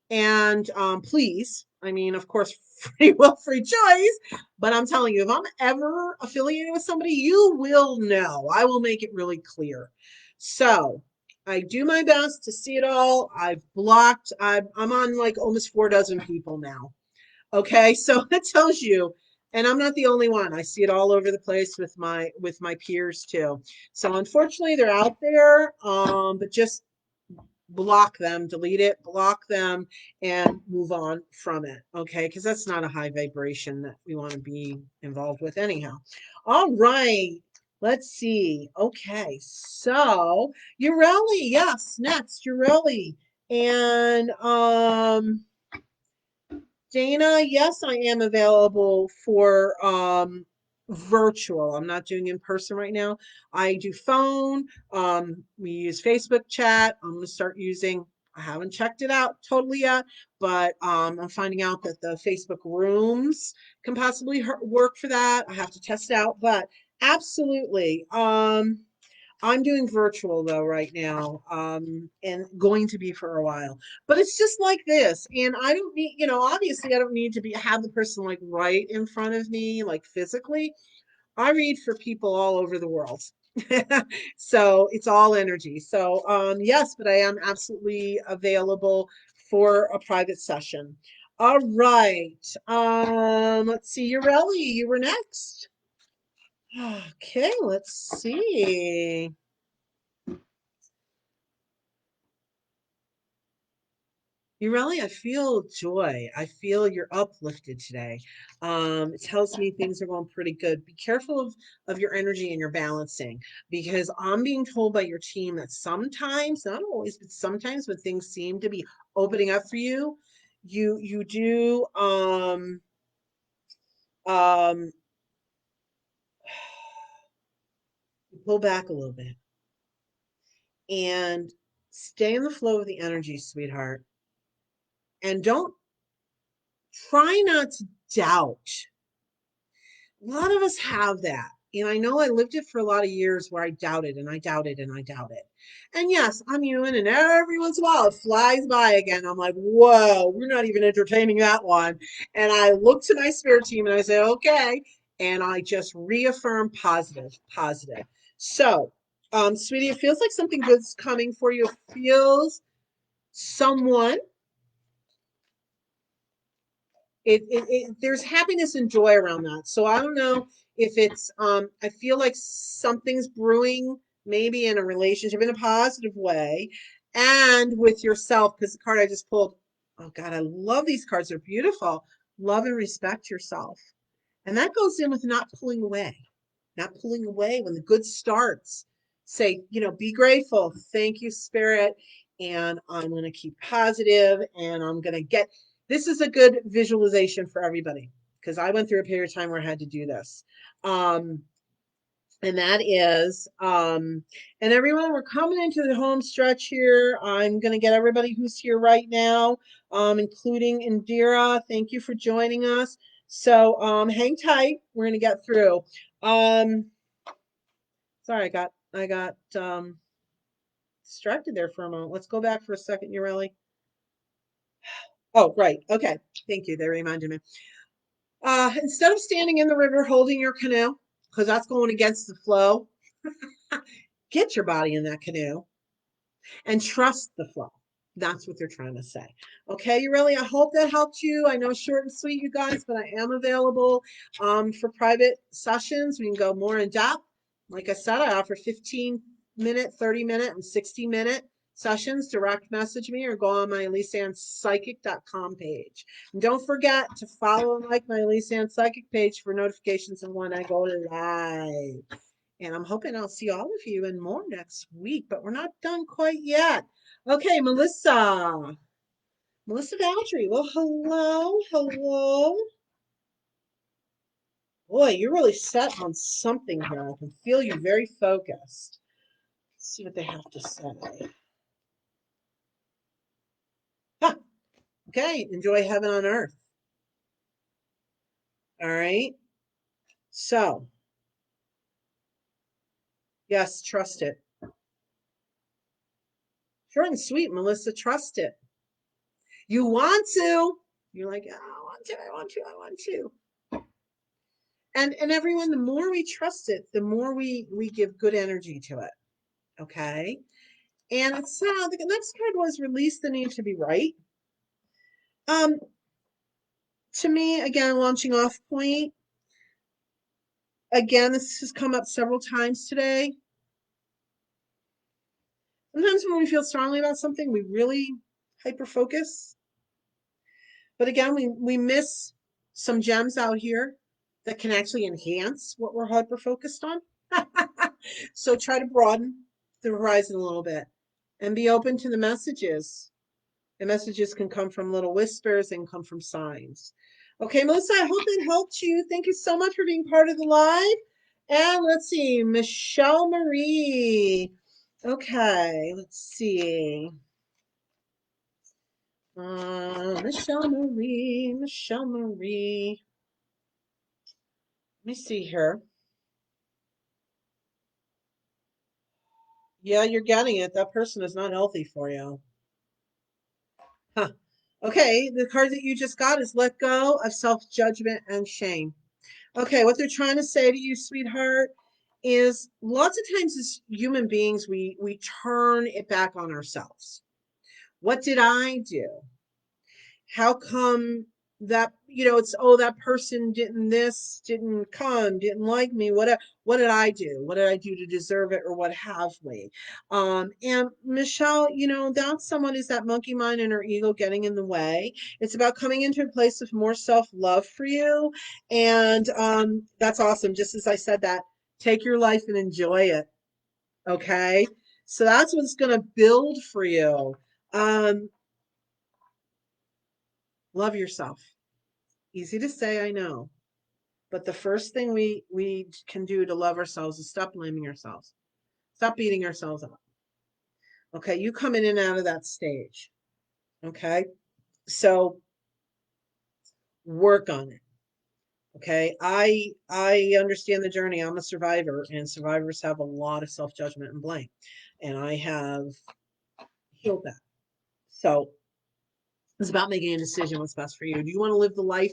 [SPEAKER 1] And please, I mean, of course, free will, free choice. But I'm telling you, if I'm ever affiliated with somebody, you will know. I will make it really clear. So I do my best to see it all. I've blocked, I'm on like almost 4 dozen people now. Okay, so that tells you, and I'm not the only one. I see it all over the place with my peers too. So unfortunately, they're out there, but just block them, delete it, block them, and move on from it. Okay, because that's not a high vibration that we want to be involved with anyhow. All right. Let's see. Okay, so Ureli, yes, next Ureli, and Dana, yes, I am available for virtual. I'm not doing in person right now. I do phone. We use Facebook chat. I'm going to start using, I haven't checked it out totally yet, but I'm finding out that the Facebook rooms can possibly work for that. I have to test it out, but absolutely. I'm doing virtual though right now, and going to be for a while. But it's just like this, and I don't need, you know, obviously I don't need to be have the person like right in front of me, like physically. I read for people all over the world. So it's all energy. So yes, but I am absolutely available for a private session. All right. Let's see, Ureli, you were next. Okay, let's see. You really, I feel joy. I feel you're uplifted today. It tells me things are going pretty good. Be careful of your energy and your balancing because I'm being told by your team that sometimes, not always, but sometimes when things seem to be opening up for you, you do um pull back a little bit and stay in the flow of the energy, sweetheart. And don't try not to doubt. A lot of us have that. And I know I lived it for a lot of years where I doubted and I doubted and I doubted. And yes, I'm human, and every once in a while it flies by again. I'm like, whoa, we're not even entertaining that one. And I look to my spirit team and I say, okay. And I just reaffirm positive, positive. So, sweetie, it feels like something good's coming for you. It feels someone there's happiness and joy around that. So I don't know if it's I feel like something's brewing, maybe in a relationship in a positive way, and with yourself, because the card I just pulled, oh God, I love these cards. They're beautiful. Love and respect yourself. And that goes in with not pulling away, not pulling away when the good starts. Say, be grateful. Thank you, Spirit. And I'm going to keep positive, and I'm going to get this is a good visualization for everybody because I went through a period of time where I had to do this. And that is, and everyone, we're coming into the home stretch here. I'm going to get everybody who's here right now, including Indira. Thank you for joining us. So hang tight. We're going to get through. Sorry, I got distracted there for a moment. Let's go back for a second, Ureli. Oh, right. Okay. Thank you. They reminded me. Instead of standing in the river holding your canoe, because that's going against the flow, get your body in that canoe and trust the flow. That's what they're trying to say. Okay, Ureli, I hope that helped you. I know short and sweet, you guys, but I am available for private sessions. We can go more in depth. Like I said, I offer 15-minute, 30-minute, and 60-minute sessions. Direct message me or go on my ElyseAnnPsychic.com page. And don't forget to follow and like my Elyse Ann Psychic page for notifications of when I go live. And I'm hoping I'll see all of you and more next week, but we're not done quite yet. Okay, Melissa. Melissa Valtry. Well, hello, hello. Boy, you're really set on something here. I can feel you very focused. Let's see what they have to say. Huh. Okay, enjoy heaven on earth. All right. So, yes, trust it. Short and sweet, Melissa, trust it. You want to. You're like, oh, I want to, I want to, I want to. And everyone, the more we trust it, the more we give good energy to it. Okay. And it's the next card was release the need to be right. Um, to me, again, launching off point. Again, this has come up several times today. Sometimes when we feel strongly about something, we really hyper focus. But again, we miss some gems out here that can actually enhance what we're hyper focused on. So try to broaden the horizon a little bit and be open to the messages. The messages can come from little whispers and come from signs. Okay, Melissa, I hope it helped you. Thank you so much for being part of the live. And let's see, Michelle Marie. Okay, let's see. Michelle Marie, Michelle Marie. Let me see here. Yeah, you're getting it. That person is not healthy for you. Huh. Okay, the card that you just got is let go of self-judgment and shame. Okay, what they're trying to say to you, sweetheart, is lots of times as human beings, we turn it back on ourselves. What did I do? How come that, it's, oh, that person didn't come, didn't like me, what did I do, what did I do to deserve it, or what have we? And Michelle, that's someone, is that monkey mind and her ego getting in the way. It's about coming into a place of more self-love for you. And that's awesome. Just as I said that, take your life and enjoy it. Okay, so that's what's going to build for you. um Love yourself. Easy to say, I know. But the first thing we can do to love ourselves is stop blaming ourselves. Stop beating ourselves up. Okay, you coming in and out of that stage. Okay. So Work on it. Okay. I understand the journey. I'm a survivor, and survivors have a lot of self-judgment and blame. And I have healed that. So it's about making a decision what's best for you. Do you want to live the life,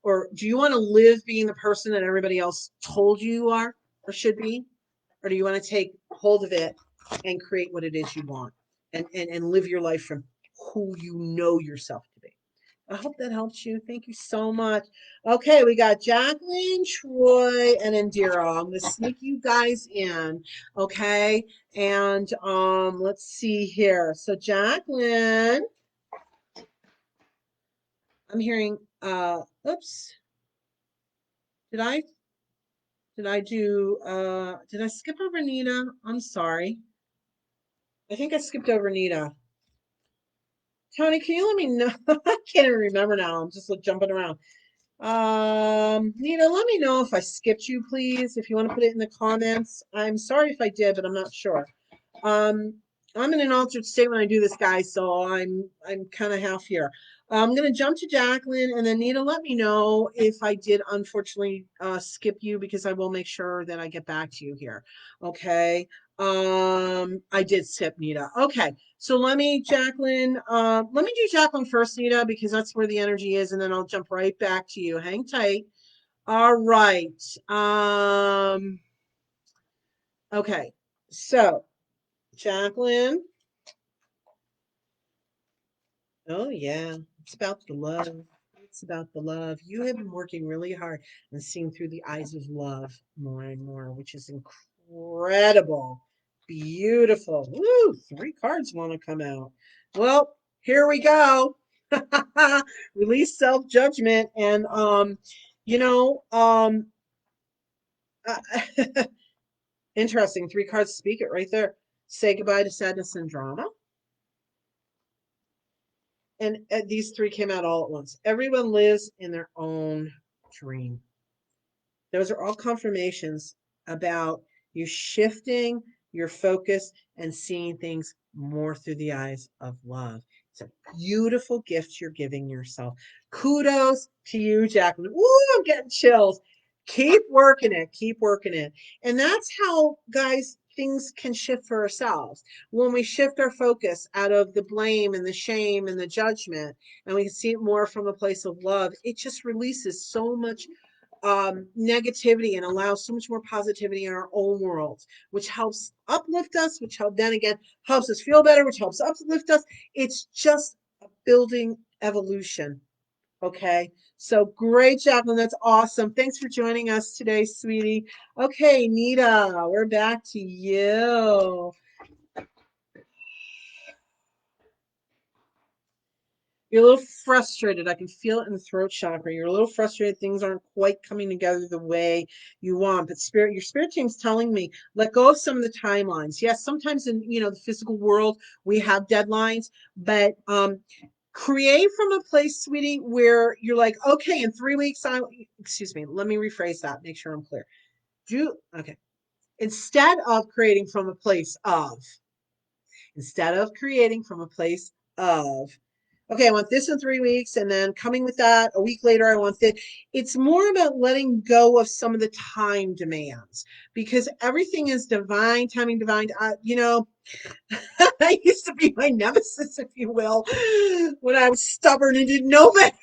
[SPEAKER 1] or do you want to live being the person that everybody else told you are or should be? Or do you want to take hold of it and create what it is you want, and live your life from who you know yourself to be? I hope that helps you. Thank you so much. Okay, we got Jacqueline, Troy, and Indira. I'm gonna sneak you guys in. Okay. And let's see here. So Jacqueline, I'm hearing oops, did I did I skip over Nina? I'm sorry. I think I skipped over Nita. Tony, can you let me know? I can't even remember now. I'm just like jumping around. Nina, let me know if I skipped you, please. If you want to put it in the comments. I'm sorry if I did, but I'm not sure. Um, I'm in an altered state when I do this, guys, so I'm kind of half here. I'm gonna jump to Jacqueline, and then Nita, let me know if I did unfortunately skip you, because I will make sure that I get back to you here. Okay. I did skip Nita. Okay, so Jacqueline, let me do Jacqueline first, Nita, because that's where the energy is, and then I'll jump right back to you. Hang tight. All right. Okay, so Jacqueline. Oh, yeah. It's about the love. It's about the love. You have been working really hard and seeing through the eyes of love more and more, which is incredible. Beautiful. Woo, 3 cards want to come out. Well, here we go. Release self-judgment. And you know, interesting. 3 cards speak it right there. Say goodbye to sadness and drama. And these 3 came out all at once. Everyone lives in their own dream. Those are all confirmations about you shifting your focus and seeing things more through the eyes of love. It's a beautiful gift you're giving yourself. Kudos to you, Jacqueline. Ooh, I'm getting chills. Keep working it. Keep working it. And that's how, guys, things can shift for ourselves. When we shift our focus out of the blame and the shame and the judgment, and we can see it more from a place of love, it just releases so much negativity and allows so much more positivity in our own world, which helps uplift us, which then again helps us feel better, which helps uplift us. It's just a building evolution. Okay. So great, Jacqueline. That's awesome. Thanks for joining us today, sweetie. Okay, Nita, we're back to you. You're a little frustrated. I can feel it in the throat chakra. You're a little frustrated. Things aren't quite coming together the way you want. But your spirit team's telling me, let go of some of the timelines. Yes, sometimes in the physical world we have deadlines, but create from a place, sweetie, where you're like, okay, in 3 weeks, excuse me, let me rephrase that, make sure I'm clear. Okay. Instead of creating from a place of, instead of creating from a place of, okay, I want this in 3 weeks, and then coming with that a week later, I want this. It's more about letting go of some of the time demands, because everything is divine timing, divine. I used to be my nemesis, if you will, when I was stubborn and didn't know better.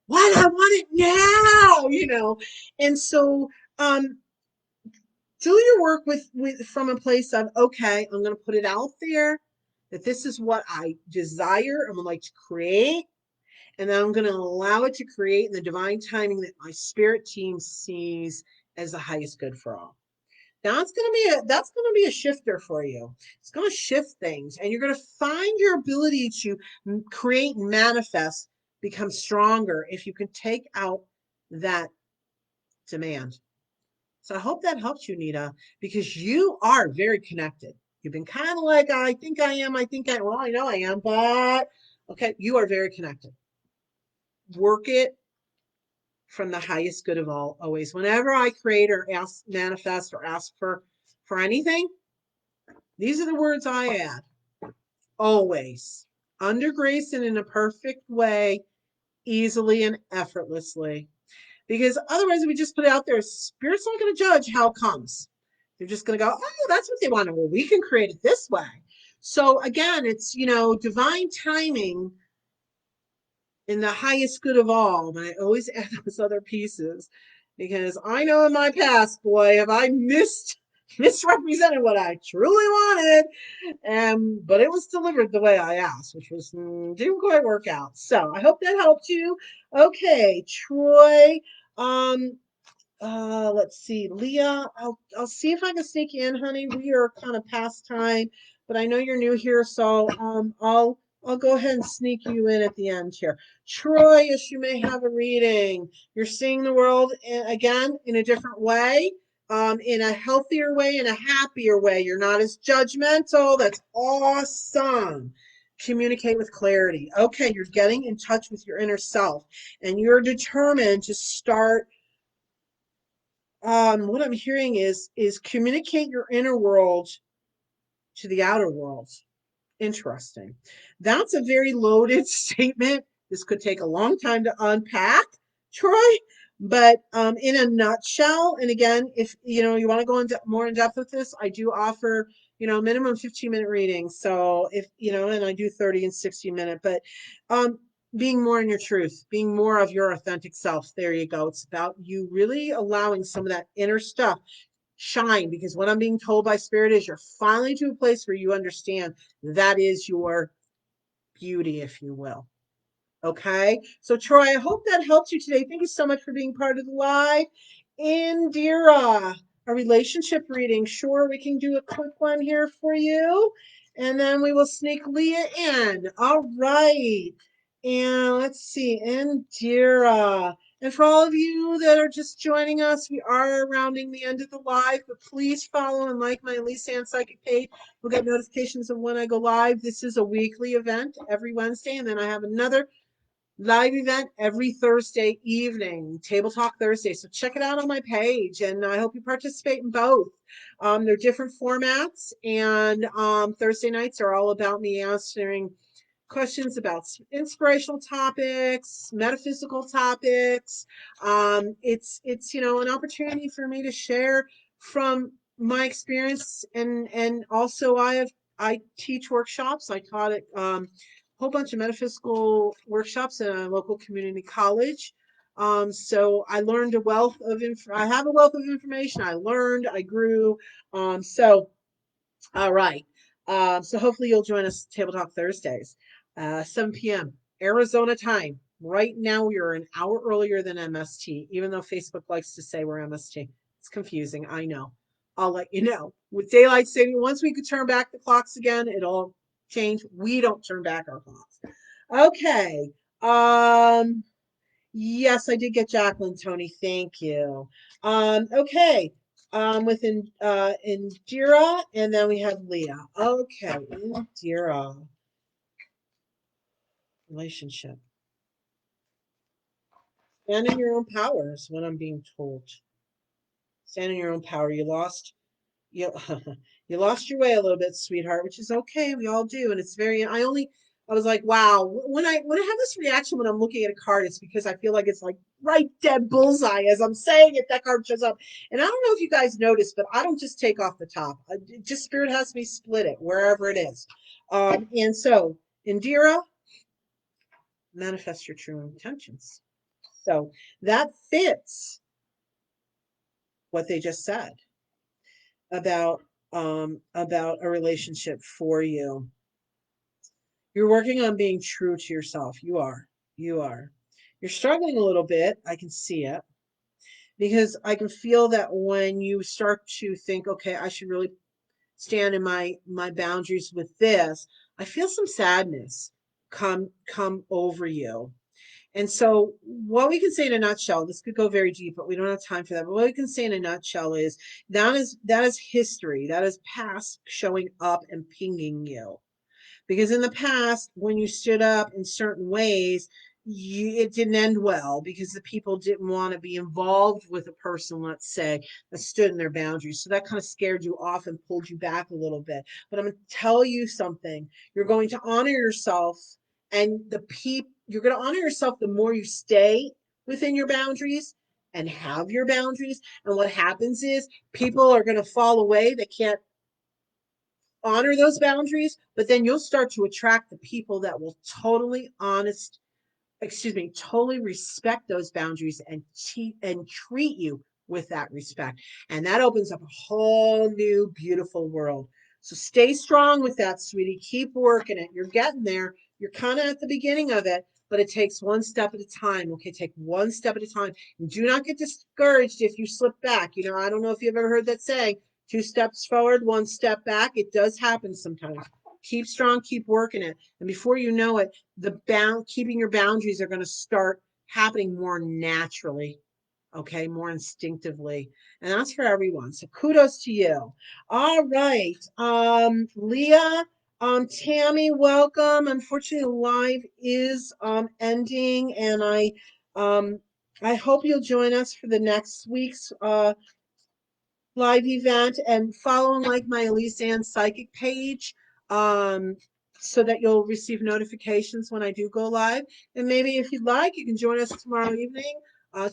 [SPEAKER 1] What, I want it now. And so, do your work with from a place of, okay, I'm going to put it out there that this is what I desire and would like to create, and then I'm going to allow it to create in the divine timing that my spirit team sees as the highest good for all. That's going to be a shifter for you. It's going to shift things, and you're going to find your ability to create and manifest become stronger if you can take out that demand. So I hope that helps you, Nita, because you are very connected. You've been kind of like, I think I am. Well, I know I am, but okay, you are very connected. Work it from the highest good of all, always. Whenever I create or ask, manifest or ask for anything, these are the words I add. Always. Under grace and in a perfect way. easily and effortlessly. Because otherwise, if we just put it out there, Spirit's not going to judge how it comes. They're just going to go, oh, that's what they want. Well, we can create it this way. So again, it's, divine timing in the highest good of all. But I always add those other pieces because I know in my past, boy, have I misrepresented what I truly wanted. But it was delivered the way I asked, which was didn't quite work out. So I hope that helped you. Okay, Troy. Um, let's see, Leah. I'll see if I can sneak you in, honey. We are kind of past time, but I know you're new here, so I'll go ahead and sneak you in at the end here. Troy, yes, you may have a reading. You're seeing the world again in a different way, in a healthier way, in a happier way. You're not as judgmental. That's awesome. Communicate with clarity. Okay, you're getting in touch with your inner self, and you're determined to start what I'm hearing is communicate your inner world to the outer world. Interesting. That's a very loaded statement. This could take a long time to unpack, Troy. But in a nutshell, and again, if you want to go into more in depth with this, I do offer minimum 15-minute readings. So if and I do 30 and 60-minute. But being more in your truth, being more of your authentic self. There you go. It's about you really allowing some of that inner stuff shine, because what I'm being told by Spirit is you're finally to a place where you understand that is your beauty, if you will. Okay. So, Troy, I hope that helps you today. Thank you so much for being part of the live. Indira, a relationship reading. Sure, we can do a quick one here for you. And then we will sneak Leah in. All right. And let's see, Indira. And for all of you that are just joining us, we are rounding the end of the live, but please follow and like my Elyse Ann Psychic page. We'll get notifications of when I go live. This is a weekly event every Wednesday, and then I have another live event every Thursday evening, Table Talk Thursday. So check it out on my page, and I hope you participate in both. They're different formats, and Thursday nights are all about me answering questions about inspirational topics, metaphysical topics. It's an opportunity for me to share from my experience, and also I teach workshops. I taught it whole bunch of metaphysical workshops at a local community college. So I learned I have a wealth of information. I learned, I grew. All right. So hopefully you'll join us Table Talk Thursdays, 7 p.m. Arizona time. Right now we are an hour earlier than MST, even though Facebook likes to say we're MST. It's confusing, I know. I'll let you know. With daylight saving, once we could turn back the clocks again, it'll change. We don't turn back our clocks. Okay. Yes, I did get Jacqueline, Tony. Thank you. Okay. With Indira, and then we have Leah. Okay, Indira. Relationship. Stand in your own power is what I'm being told. Stand in your own power. You you lost your way a little bit, sweetheart, which is okay. We all do, and it's very. I was like, wow. When I have this reaction when I'm looking at a card, it's because I feel like it's like right dead bullseye as I'm saying it. That card shows up, and I don't know if you guys noticed, but I don't just take off the top. Just Spirit has me split it wherever it is. And so, Indira, manifest your true intentions. So that fits what they just said about a relationship for you. You're working on being true to yourself. You are. You are. You're struggling a little bit. I can see it because I can feel that when you start to think, okay, I should really stand in my boundaries with this, I feel some sadness come over you. And so, what we can say in a nutshell, this could go very deep, but we don't have time for that. But what we can say in a nutshell is that is history, that is past showing up and pinging you. Because in the past, when you stood up in certain ways, it didn't end well because the people didn't want to be involved with a person, let's say, that stood in their boundaries. So that kind of scared you off and pulled you back a little bit. But I'm going to tell you something. You're going to honor yourself and the people. you're going to honor yourself the more you stay within your boundaries and have your boundaries. And what happens is people are going to fall away. They can't honor those boundaries, but then you'll start to attract the people that will totally respect those boundaries and treat you with that respect. And that opens up a whole new beautiful world. So stay strong with that, sweetie. Keep working it. You're getting there. You're kind of at the beginning of it, but it takes one step at a time. Okay, take one step at a time. And do not get discouraged if you slip back. You know, I don't know if you've ever heard that saying, 2 steps forward, 1 step back. It does happen sometimes. Keep strong, keep working it. And before you know it, keeping your boundaries are going to start happening more naturally, okay, more instinctively. And that's for everyone. So kudos to you. All right. Leah, Tammy, welcome. Unfortunately, the live is ending, and I hope you'll join us for the next week's live event, and follow and like my Elyse Ann Psychic page, um, so that you'll receive notifications when I do go live. And maybe if you'd like, you can join us tomorrow evening.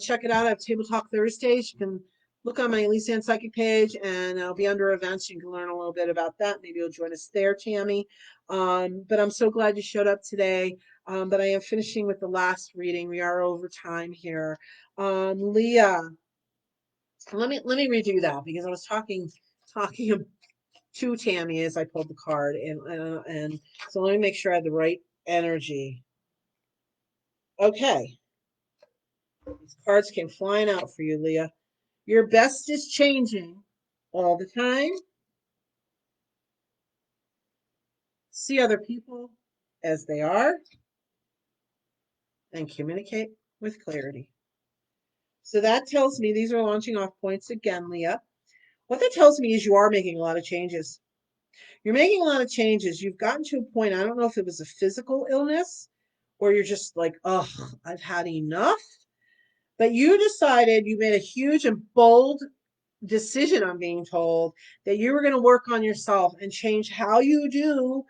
[SPEAKER 1] Check it out. I have Table Talk Thursdays. You can look on my Elyse Ann Psychic page, and it'll be under events. You can learn a little bit about that. Maybe you'll join us there, Tammy. But I'm so glad you showed up today. But I am finishing with the last reading. We are over time here. Leah, let me redo that because I was talking to Tammy as I pulled the card, and so let me make sure I have the right energy. Okay, these cards came flying out for you, Leah. Your best is changing all the time. See other people as they are and communicate with clarity. So that tells me these are launching off points again, Leah. What that tells me is you are making a lot of changes. You're making a lot of changes. You've gotten to a point, I don't know if it was a physical illness or you're just like, oh, I've had enough. But you decided, you made a huge and bold decision, I'm being told, that you were going to work on yourself and change how you do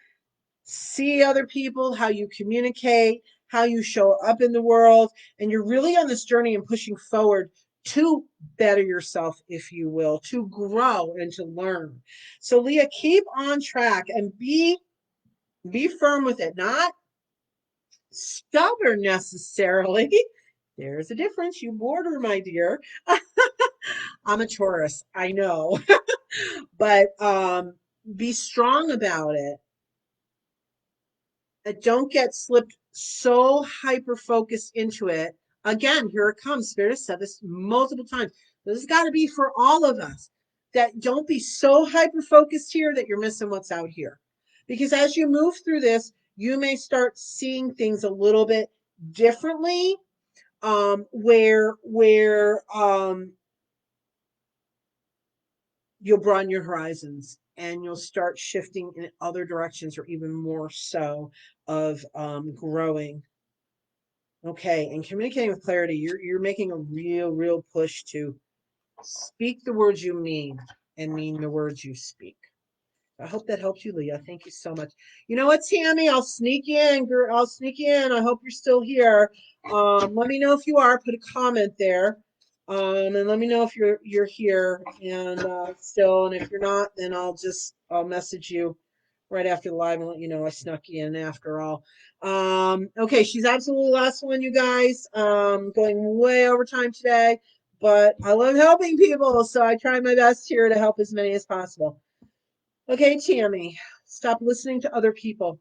[SPEAKER 1] see other people, how you communicate, how you show up in the world. And you're really on this journey and pushing forward to better yourself, if you will, to grow and to learn. So Leah, keep on track and be firm with it, not stubborn necessarily. There's a difference. You border, my dear. I'm a Taurus, I know. But be strong about it. Don't get slipped so hyper focused into it. Again, here it comes. Spirit has said this multiple times. This has got to be for all of us. That don't be so hyper focused here that you're missing what's out here. Because as you move through this, you may start seeing things a little bit differently. Where you'll broaden your horizons and you'll start shifting in other directions, or even more so of growing. Okay, and communicating with clarity, you're making a real push to speak the words you mean and mean the words you speak. I hope that helps you, Leah. Thank you so much. You know what, Tammy? I'll sneak in. I'll sneak in. I hope you're still here. Let me know if you are. Put a comment there. And let me know if you're here and still. And if you're not, then I'll message you right after the live and let you know I snuck you in after all. Okay, she's absolutely the last one, you guys. Going way over time today, but I love helping people, so I try my best here to help as many as possible. Okay, Tammy, stop listening to other people.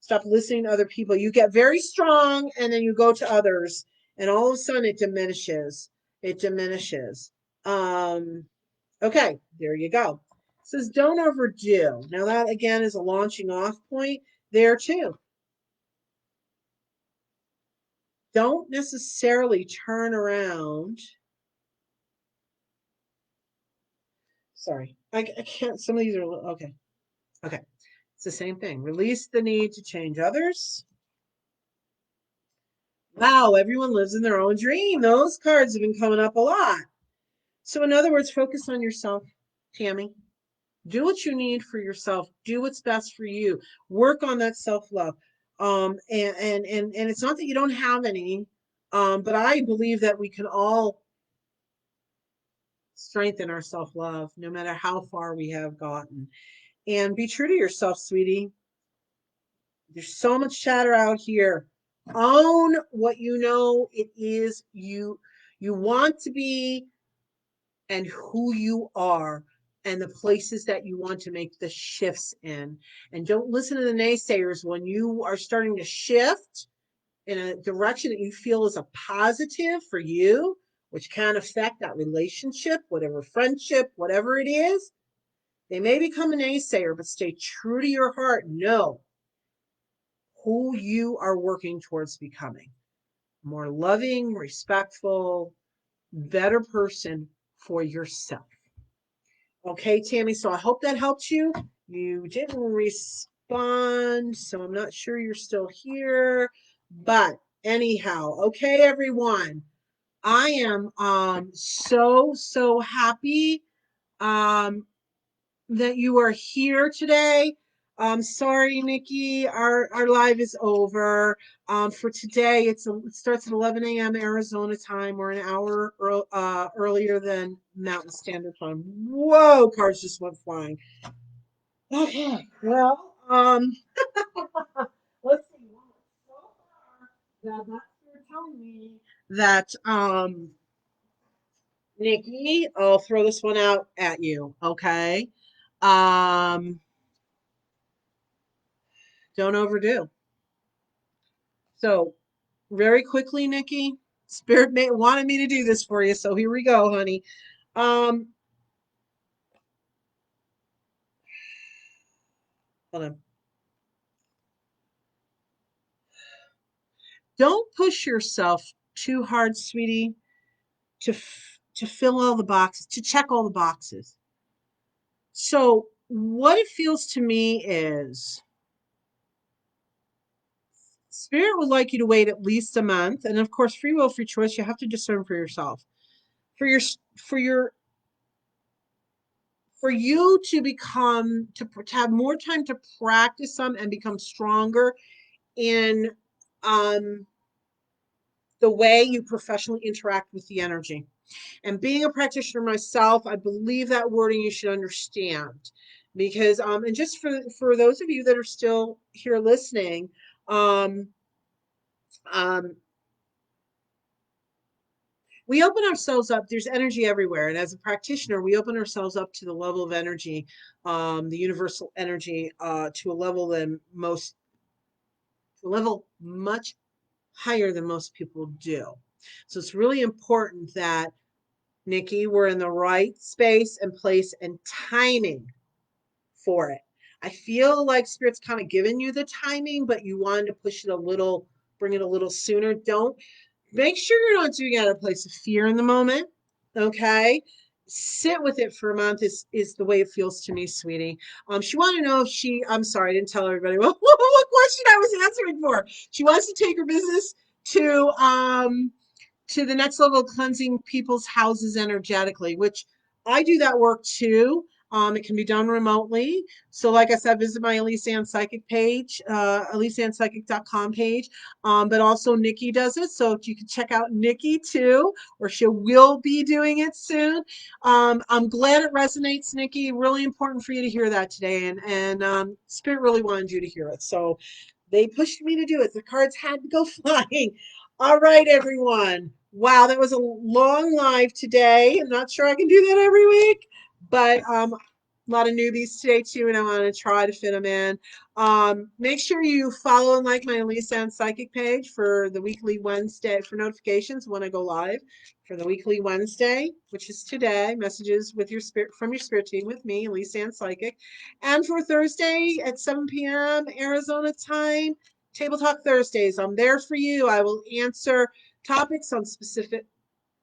[SPEAKER 1] Stop listening to other people. You get very strong and then you go to others, and all of a sudden it diminishes. It diminishes. Okay, there you go. It says don't overdo. Now that again is a launching off point there too. Don't necessarily turn around. Sorry, I can't. Some of these are okay. Okay, it's the same thing. Release the need to change others. Wow, everyone lives in their own dream. Those cards have been coming up a lot. So, in other words, focus on yourself, Tammy. Do what you need for yourself. Do what's best for you. Work on that self love. And it's not that you don't have any, but I believe that we can all strengthen our self-love no matter how far we have gotten. And be true to yourself, sweetie. There's so much chatter out here. Own what you know it is you want to be, and who you are, and the places that you want to make the shifts in. And don't listen to the naysayers when you are starting to shift in a direction that you feel is a positive for you, which can affect that relationship, whatever friendship, whatever it is. They may become a naysayer, but stay true to your heart. Know who you are working towards becoming. More loving, respectful, better person for yourself. Okay, Tammy, so I hope that helps you. You didn't respond, so I'm not sure you're still here. But anyhow, okay, everyone. I am so happy um that you are here today. Sorry, Nikki, our live is over. For today, it starts at 11 a.m. Arizona time. We're an hour earlier than Mountain Standard Time. Whoa, cars just went flying. Okay, well, let's see. So far, that's telling me that Nikki, I'll throw this one out at you. Okay. Um, don't overdo. So, very quickly, Nikki, Spirit wanted me to do this for you, so here we go, honey. Um, Hold on. Don't push yourself too hard, sweetie, to fill all the boxes, to check all the boxes. So, what it feels to me is Spirit would like you to wait at least a month, and of course, free will, free choice. You have to discern for yourself. For your for your for you to become to have more time to practice some and become stronger in um, the way you professionally interact with the energy. And being a practitioner myself, I believe that wording you should understand, because and just for those of you that are still here listening, um, um, we open ourselves up. There's energy everywhere, and as a practitioner, we open ourselves up to the level of energy, the universal energy, to a level than most, a level much higher than most people do. So it's really important that, Nikki, we're in the right space and place and timing for it. I feel like Spirit's kind of given you the timing, but you wanted to push it a little, bring it a little sooner. Don't Make sure you're not doing it out of a place of fear in the moment. Okay. Sit with it for a month is the way it feels to me, sweetie. She wanted to know if I'm sorry, I didn't tell everybody what question I was answering for. She wants to take her business to the next level of cleansing people's houses energetically, which I do that work too. It can be done remotely. So, like I said, visit my Elyse Ann Psychic page, ElyseAnnPsychic.com page. But also Nikki does it. So you can check out Nikki too, or she will be doing it soon. I'm glad it resonates, Nikki. Really important for you to hear that today. And Spirit really wanted you to hear it. So they pushed me to do it. The cards had to go flying. All right, everyone. Wow, that was a long live today. I'm not sure I can do that every week, but a lot of newbies today too, and I want to try to fit them in. Make sure you follow and like my Elyse Ann Psychic page for the weekly Wednesday for notifications when I go live for the weekly Wednesday, which is today. Messages with your spirit from your spirit team with me, Elyse Ann Psychic, and for Thursday at 7 p.m. Arizona time. Table Talk Thursdays. I'm there for you. I will answer topics on specific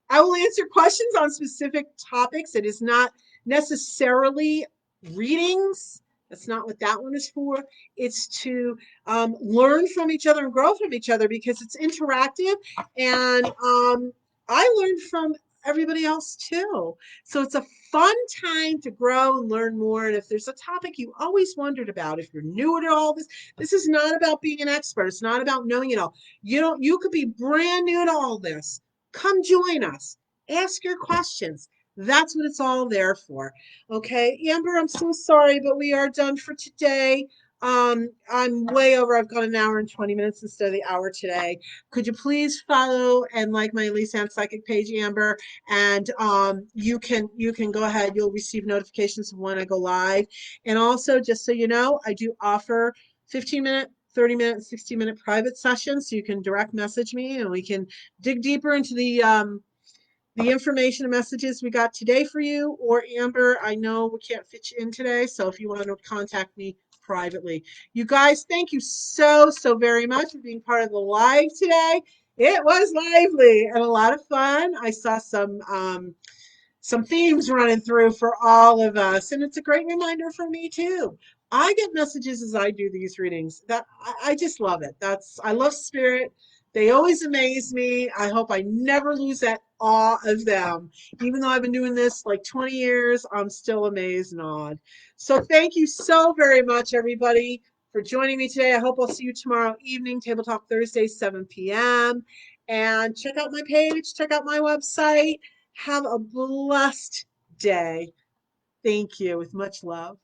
[SPEAKER 1] I will answer questions on specific topics. It is not necessarily readings. That's not what that one is for. It's to learn from each other and grow from each other because it's interactive. And I learn from everybody else too. So it's a fun time to grow and learn more. And if there's a topic you always wondered about, if you're new to all this, this is not about being an expert. It's not about knowing it all. You could be brand new to all this. Come join us. Ask your questions. That's what it's all there for. Okay, Amber, I'm so sorry, but we are done for today. I'm way over. I've got an hour and 20 minutes instead of the hour today. Could you please follow and like my Elyse Ann Psychic page, Amber? And you can go ahead. You'll receive notifications when I go live. And also, just so you know, I do offer 15-minute, 30-minute, 60-minute private sessions, so you can direct message me and we can dig deeper into the information and messages we got today for you. Or Amber, I know we can't fit you in today, so if you want to contact me privately. You guys, thank you so very much for being part of the live today. It was lively and a lot of fun. I saw some themes running through for all of us. And it's a great reminder for me too. I get messages as I do these readings that I just love it. I love spirit. They always amaze me. I hope I never lose that awe of them. Even though I've been doing this like 20 years, I'm still amazed and awed. So thank you so very much, everybody, for joining me today. I hope I'll see you tomorrow evening, Table Talk Thursday, 7 p.m. And check out my page, check out my website. Have a blessed day. Thank you with much love.